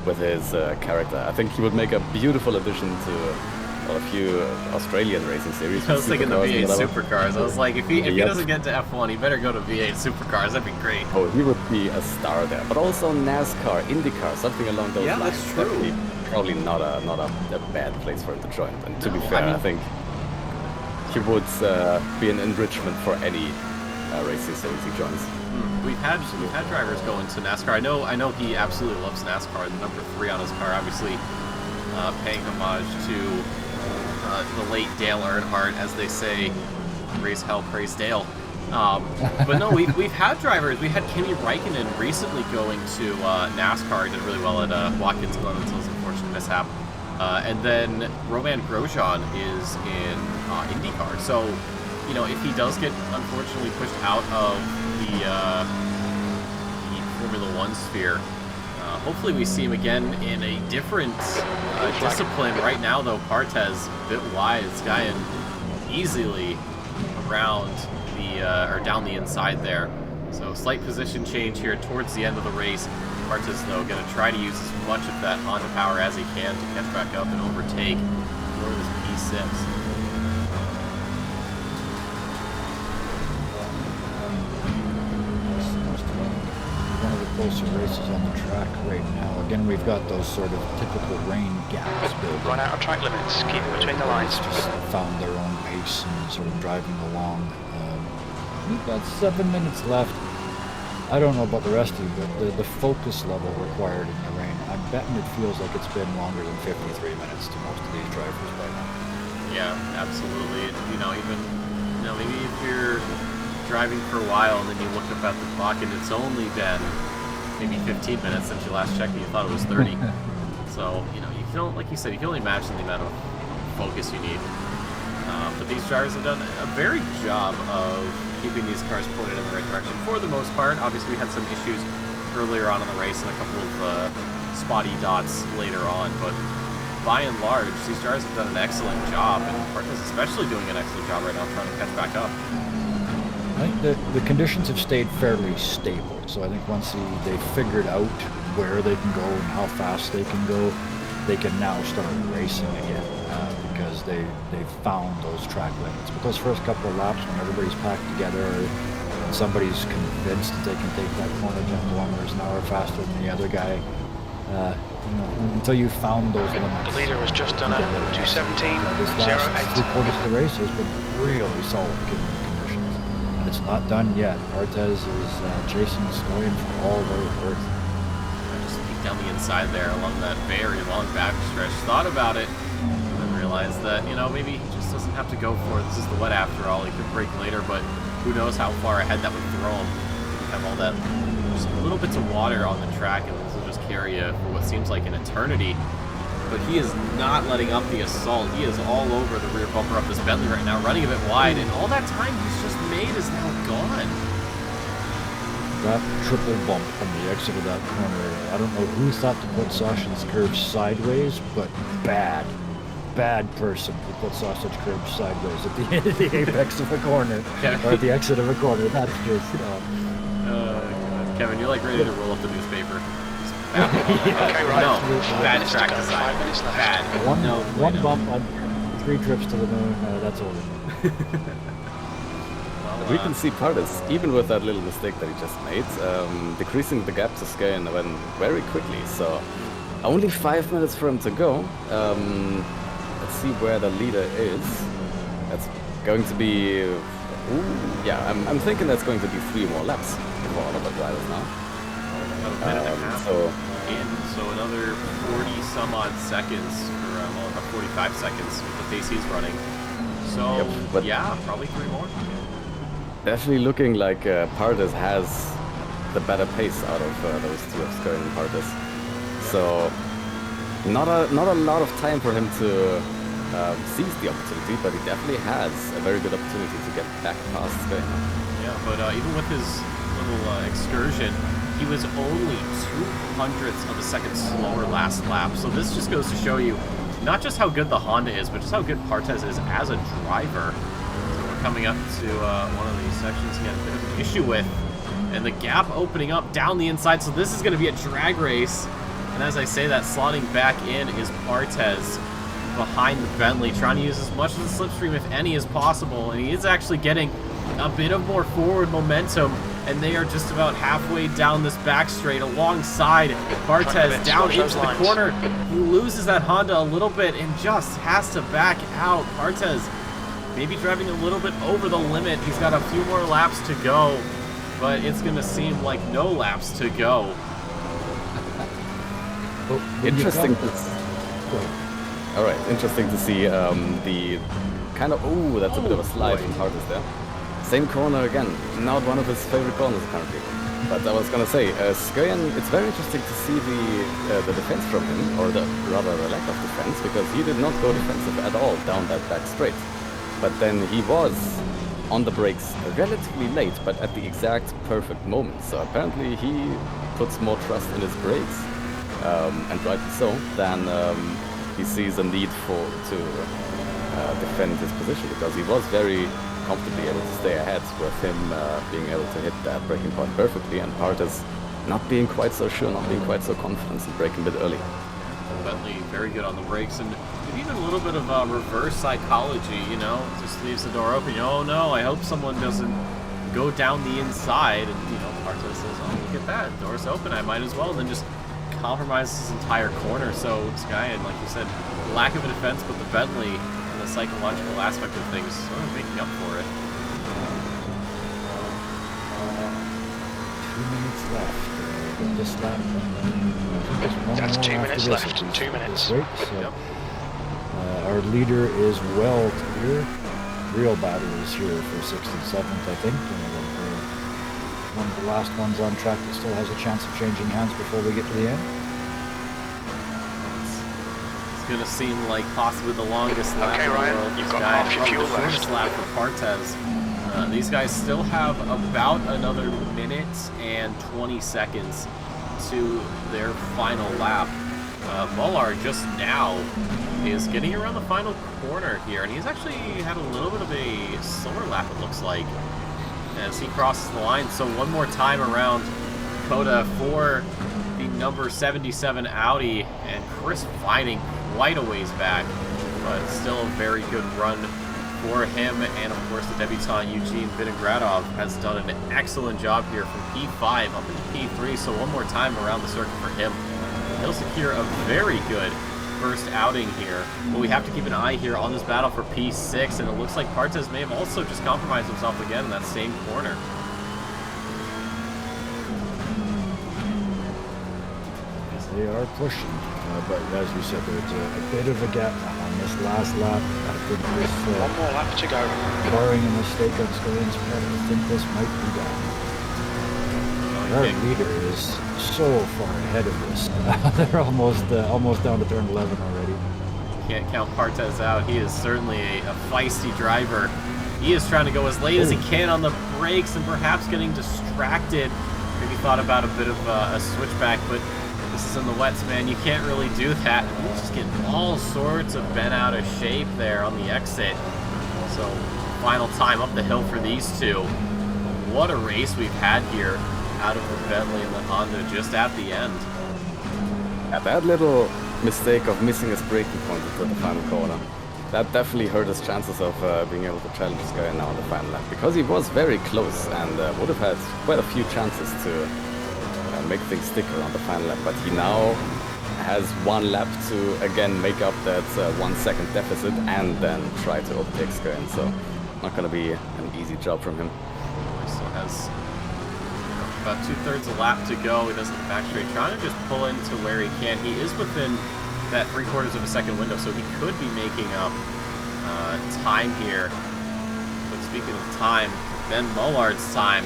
with his character. I think he would make a beautiful addition to a few Australian racing series. I was thinking the V8 Supercars. I was like, if he doesn't get to F1, he better go to V8 Supercars. That'd be great. Oh, he would be a star there. But also NASCAR, IndyCar, something along those lines. Yeah, that's true. That'd be probably not a bad place for him to join. And to be fair, I think he would be an enrichment for any racing series he joins. We've had drivers go into NASCAR. I know he absolutely loves NASCAR. The number 3 on his car, obviously, paying homage to the late Dale Earnhardt, as they say, raise hell, praise Dale. But no, we've had drivers. We had Kimi Räikkönen recently going to NASCAR. Did really well at Watkins Glen until his unfortunate mishap. And then Roman Grosjean is in IndyCar. So, if he does get unfortunately pushed out of the Formula One sphere, hopefully we see him again in a different discipline. Right now, though, Partez a bit wide, skying easily around the or down the inside there. So slight position change here towards the end of the race. Bartes, though, going to try to use as much of that Honda power as he can to catch back up and overtake for this P6. One of the closer races on the track right now. Again, we've got those sort of typical rain gaps building. Run out of track limits. Keep it between the lines. Just found their own pace and sort of driving along. We've got 7 minutes left. I don't know about the rest of you, but the focus level required in the rain, I'm betting it feels like it's been longer than 53 minutes to most of these drivers by now. Yeah, absolutely. You know, even, you know, maybe if you're driving for a while and then you look up at the clock and it's only been maybe 15 minutes since you last checked and you thought it was 30. So, you know, you can only, like you said, you can only imagine the amount of focus you need. But these drivers have done a very good job of keeping these cars pointed in the right direction for the most part. Obviously, we had some issues earlier on in the race and a couple of spotty dots later on, but by and large, these drivers have done an excellent job, and Bartes especially doing an excellent job right now trying to catch back up. I think the conditions have stayed fairly stable, so I think once they figured out where they can go and how fast they can go, they can now start racing again, because they've found those track limits. But those first couple of laps, when everybody's packed together, and somebody's convinced that they can take that corner 10 kilometers an hour faster than the other guy, you know, until you found those limits. The leader was just done at 2:17, This last 08. 3/4 of the race has been really solid conditions. And it's not done yet. Bartes is chasing Stoyan for all they're worth. Just peeked down the inside there along that very long back stretch. Thought about it, and then realized that, you know, maybe he just doesn't have to go for it. This is the wet after all. He could break later, but who knows how far ahead that would throw him. You have all that, just little bits of water on the track, and this will just carry you for what seems like an eternity. But he is not letting up the assault. He is all over the rear bumper of this Bentley right now, running a bit wide, and all that time he's just made is now gone. That triple bump from the exit of that corner, I don't know who thought to put Sasha's curve sideways, but bad person who put sausage curve sideways at the apex of a corner, or at the exit of a corner. That's just... Kevin, you're like ready to roll up the newspaper. Okay, right. No, bad Minutes to track go, design. 5 minutes left. Bad. One bump on 3 trips to the moon, that's over. We can see Bartes, even with that little mistake that he just made, decreasing the gap to Skyen went very quickly. So only 5 minutes for him to go. Let's see where the leader is. That's going to be... yeah, I'm thinking that's going to be 3 more laps for all of the drivers now. About a minute and a half. So another 40 some odd seconds, or well, about 45 seconds with the pace he's running. So Yep, but- yeah, probably 3 more. definitely looking like Bartes has the better pace out of those two of Skyen and Bartes. So not a lot of time for him to seize the opportunity, but he definitely has a very good opportunity to get back past Skyen. Yeah, but even with his little excursion, he was only 0.02 of a second slower last lap. So this just goes to show you not just how good the Honda is, but just how good Bartes is as a driver. So we're coming up to one of these sections he had a bit of an issue with, and the gap opening up down the inside. So this is going to be a drag race. And as I say that, slotting back in is Bartes behind the Bentley, trying to use as much of the slipstream, if any, as possible. And he is actually getting a bit of more forward momentum, and they are just about halfway down this back straight alongside Bartes down into the corner. He loses that Honda a little bit and just has to back out. Bartes maybe driving a little bit over the limit. He's got a few more laps to go, but it's going to seem like no laps to go. Interesting. All right, interesting to see the kind of... Ooh, that's a bit of a slide from Bartes there. Same corner again, not one of his favorite corners apparently. But I was gonna say, Skyen, it's very interesting to see the defense from him, or rather the lack of defense, because he did not go defensive at all down that back straight. But then he was on the brakes relatively late, but at the exact perfect moment. So apparently he puts more trust in his brakes, and rightly so, than he sees a need to defend his position, because he was very comfortably able to stay ahead with him being able to hit that braking point perfectly, and Partas not being quite so sure, not being quite so confident and braking a bit early. Bentley very good on the brakes, and even a little bit of reverse psychology, you know, just leaves the door open. Oh no, I hope someone doesn't go down the inside, and you know, Partas says, oh, look at that, door's open, I might as well, and then just compromises his entire corner. So Skyen, like you said, lack of a defense, but the Bentley and the psychological aspect of things sort of making up for it. 2 minutes left. This lap. That's 2 minutes left. 2 minutes. So, our leader is well clear. Real battle is here for 6th and 7th, I think. One of the last ones on track that still has a chance of changing hands before we get to the end. It's going to seem like possibly the longest lap Okay, in the Ryan, world. you've This got guy, half your fuel the shortest left. lap for Partas. These guys still have about another minute and 20 seconds to their final lap. Mullard just now is getting around the final corner here, and he's actually had a little bit of a slower lap, it looks like, as he crosses the line. So one more time around COTA for the number 77 Audi, and Chris fighting quite a ways back, but still a very good run for him. And of course the debutant Eugene Vinogradov has done an excellent job here from P5 up into P3, so one more time around the circuit for him. He'll secure a very good first outing here, but we have to keep an eye here on this battle for P6, and it looks like Partas may have also just compromised himself again in that same corner. They are pushing, but as you said, there's a bit of a gap now on this last lap. I think this, One more lap to go. barring a mistake on Skyen's part, I think this might be done. Our leader is so far ahead of this. They're almost down to turn 11 already. Can't count Partas out. He is certainly a feisty driver. He is trying to go as late as he can on the brakes and perhaps getting distracted. Maybe thought about a bit of a switchback, but this is in the wets, man. You can't really do that. He's just getting all sorts of bent out of shape there on the exit. So final time up the hill for these two. What a race we've had here out of the Bentley and the Honda just at the end. Yeah, that little mistake of missing his braking point into the final corner, that definitely hurt his chances of being able to challenge this guy now on the final lap, because he was very close and would have had quite a few chances to make things stick around the final lap, but he now has one lap to again make up that 1 second deficit and then try to overtake Skyen, so not going to be an easy job from him. He still has about 2/3 a lap to go. He doesn't back straight, trying to just pull into where he can. He is within that 3/4 of a second window, so he could be making up time here. But speaking of time, Ben Mullard's time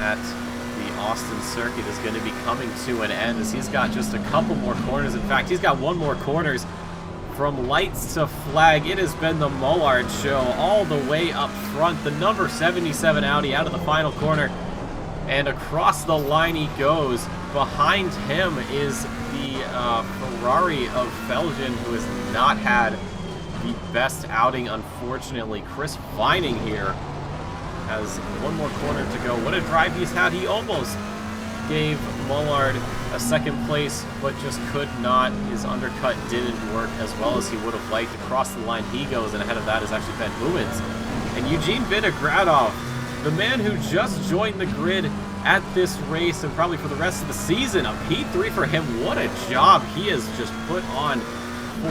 at the Austin circuit is going to be coming to an end, as he's got just a couple more corners. In fact, he's got one more corners from lights to flag. It has been the Mullard show all the way up front. The number 77 Audi out of the final corner, and across the line he goes. Behind him is the Ferrari of Felgen, who has not had the best outing, unfortunately. Chris Vining here has one more corner to go. What a drive he's had. He almost gave Mullard a second place, but just could not. His undercut didn't work as well as he would have liked. Across the line he goes, and ahead of that is actually Ben Huens. And Eugene Vinogradov, the man who just joined the grid at this race and probably for the rest of the season, a P3 for him. What a job he has just put on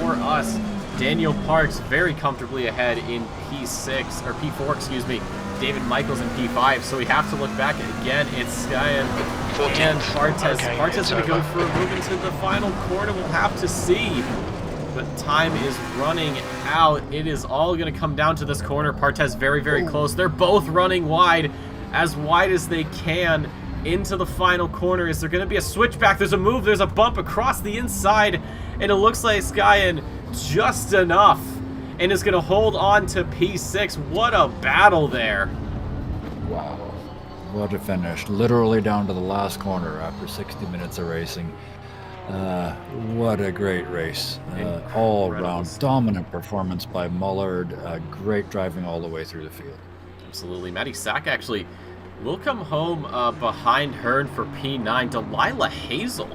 for us. Daniel Parks very comfortably ahead in P6, or P4, excuse me. David Michaels in P5, so we have to look back again. It's Skyen and Partas. Okay, Partas going to go for a move into the final corner. We'll have to see. But time is running out. It is all going to come down to this corner. Partas very, very close. They're both running wide as they can into the final corner. Is there going to be a switchback? There's a move. There's a bump across the inside, and it looks like Skyen just enough and is going to hold on to P6. What a battle there. Wow. What a finish. Literally down to the last corner after 60 minutes of racing. What a great race. All around dominant performance by Mullard. Great driving all the way through the field. Absolutely. Maddie Sack actually will come home behind Hearn for P9. Delilah Hazel,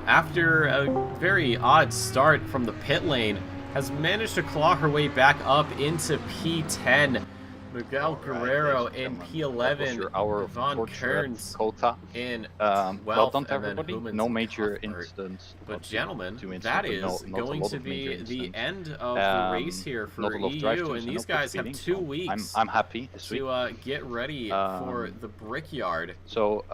after a very odd start from the pit lane, has managed to claw her way back up into P10. Miguel Guerrero in P11. Your hour of Von torture Kearns at COTA. in 12th. Well done to and then everybody. Humans No and major Cuthbert. incidents. But not gentlemen, two incidents, that but is not a going lot to of major be the incidents. end of the race here for Not a lot of drive EU, times and no these pit guys have speeding, 2 so weeks I'm happy this week. to get ready for the Brickyard. So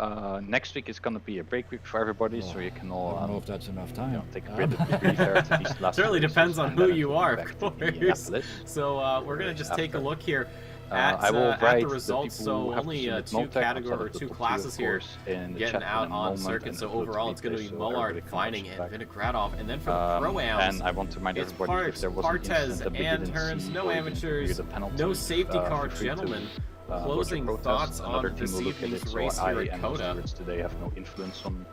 next week is going to be a break week for everybody, so you can I all don't know if that's enough time. take a breather to these last Certainly races, depends on and who then you it's are, back of to course. Indianapolis. So we're gonna just take a look here at I will the write results. the So people who have only to submit two no tech category or outside of two the classes of here course, in the getting chat out in a on moment, circuit. and So it will overall, it's going to replay, be so Mullard everybody can Fining watch and back. Vinogradov, and then for the pro-ams, And I want to remind it's everybody if there was Partes an incident that we and didn't turns, see, no or you didn't amateurs, hear the penalty, no safety feel car, free to, gentlemen. lodge Closing your thoughts protest. on Another team this will look at evening's it, so race I here at and COTA. stewards today have no influence on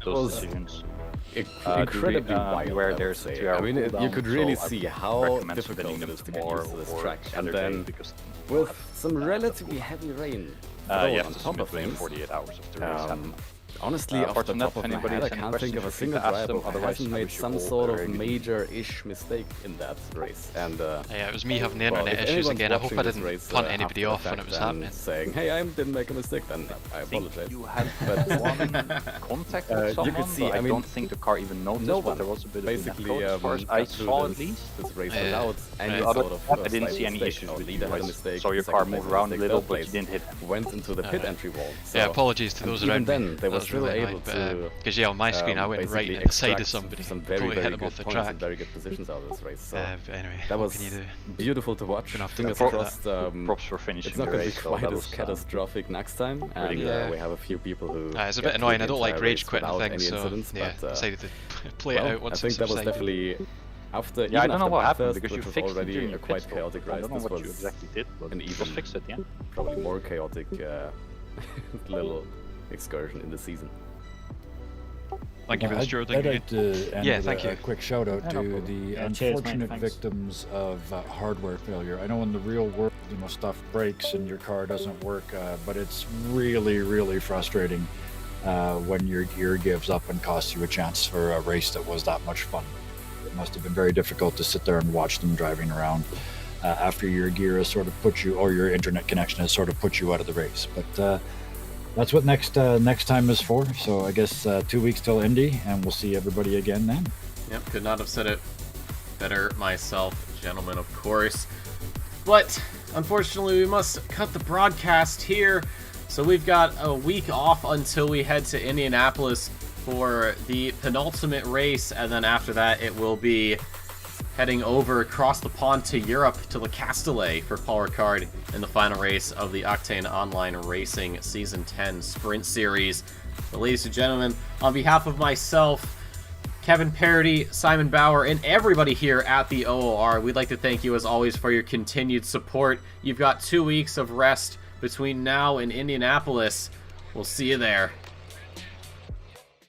was those decisions. Incredibly wild, where I would there's say. 2 hour I mean, you cooldown, could really so I see would how recommend difficult spending it them is to get tomorrow used to this or track. And Saturday, then because with some relatively heavy rain you thrown have on to top submit of within things, 48 hours of the race. honestly, off apart the from that, top of if my anybody head, I has any can't think of a questions, feel free single to ask driver them. who Otherwise, hasn't I made wish you some all sort a of very good major-ish mistake in that race. And Yeah, it was me having the well, internet if issues anyone's again. I hope watching I this didn't race, punt after anybody the off when fact it was and happening. saying, hey, I didn't make a mistake, then I apologize. You had But one contact with you someone, could see, but I I mean, don't think the car even noticed, no but one there was a bit basically of as far as I got through saw at this, least. this race Yeah. without any Right. sort of I didn't slight see any mistake. issues Our with leader you. had a I mistake, saw your second car place move around a mistake, little, third but you place didn't hit him. went into the pit Yeah. entry wall. Yeah, So- apologies to and those even around then, me. they That were was still really able annoying, to because yeah, on my screen I went right basically at the side of extract somebody. some Probably very, hit very him good off the points track. and very good positions out of this race. So But anyway, that what was can you do? beautiful to watch. Gonna have to Fingers pro- crossed. Props for finishing It's not the going to be race. so quite that as was, catastrophic next time, and Yeah. we have a few people who. It's a get bit through annoying. the I don't like entire rage race quitting without things, any so incidents, yeah, but, decided to play it well, out once I think it's that was decided. definitely after. Yeah, even I don't know after what happened Bathurst, because you which was fixed it already during a your pit quite stop. chaotic I race. don't know This what you was exactly did, but an you just even fixed it, yeah. probably more chaotic little excursion in the season. Thank you for the stewarding I'd again. like to end Yeah, with thank a you. quick shout out Yeah, to no problem. the Yeah, cheers, mate, unfortunate thanks. victims of hardware failure. I know in the real world, stuff breaks and your car doesn't work, but it's really frustrating when your gear gives up and costs you a chance for a race that was that much fun. It must have been very difficult to sit there and watch them driving around after your gear has sort of put you, or your internet connection has sort of put you out of the race. But that's what next time is for. So I guess 2 weeks till Indy, and we'll see everybody again then. Yep, could not have said it better myself, gentlemen, of course. But unfortunately, we must cut the broadcast here. So we've got a week off until we head to Indianapolis for the penultimate race, and then after that, it will be heading over across the pond to Europe to Le Castellet for Paul Ricard in the final race of the Octane Online Racing Season 10 Sprint Series. But ladies and gentlemen, on behalf of myself, Kevin Parody, Simon Bauer, and everybody here at the OOR, we'd like to thank you as always for your continued support. You've got 2 weeks of rest between now and Indianapolis. We'll see you there.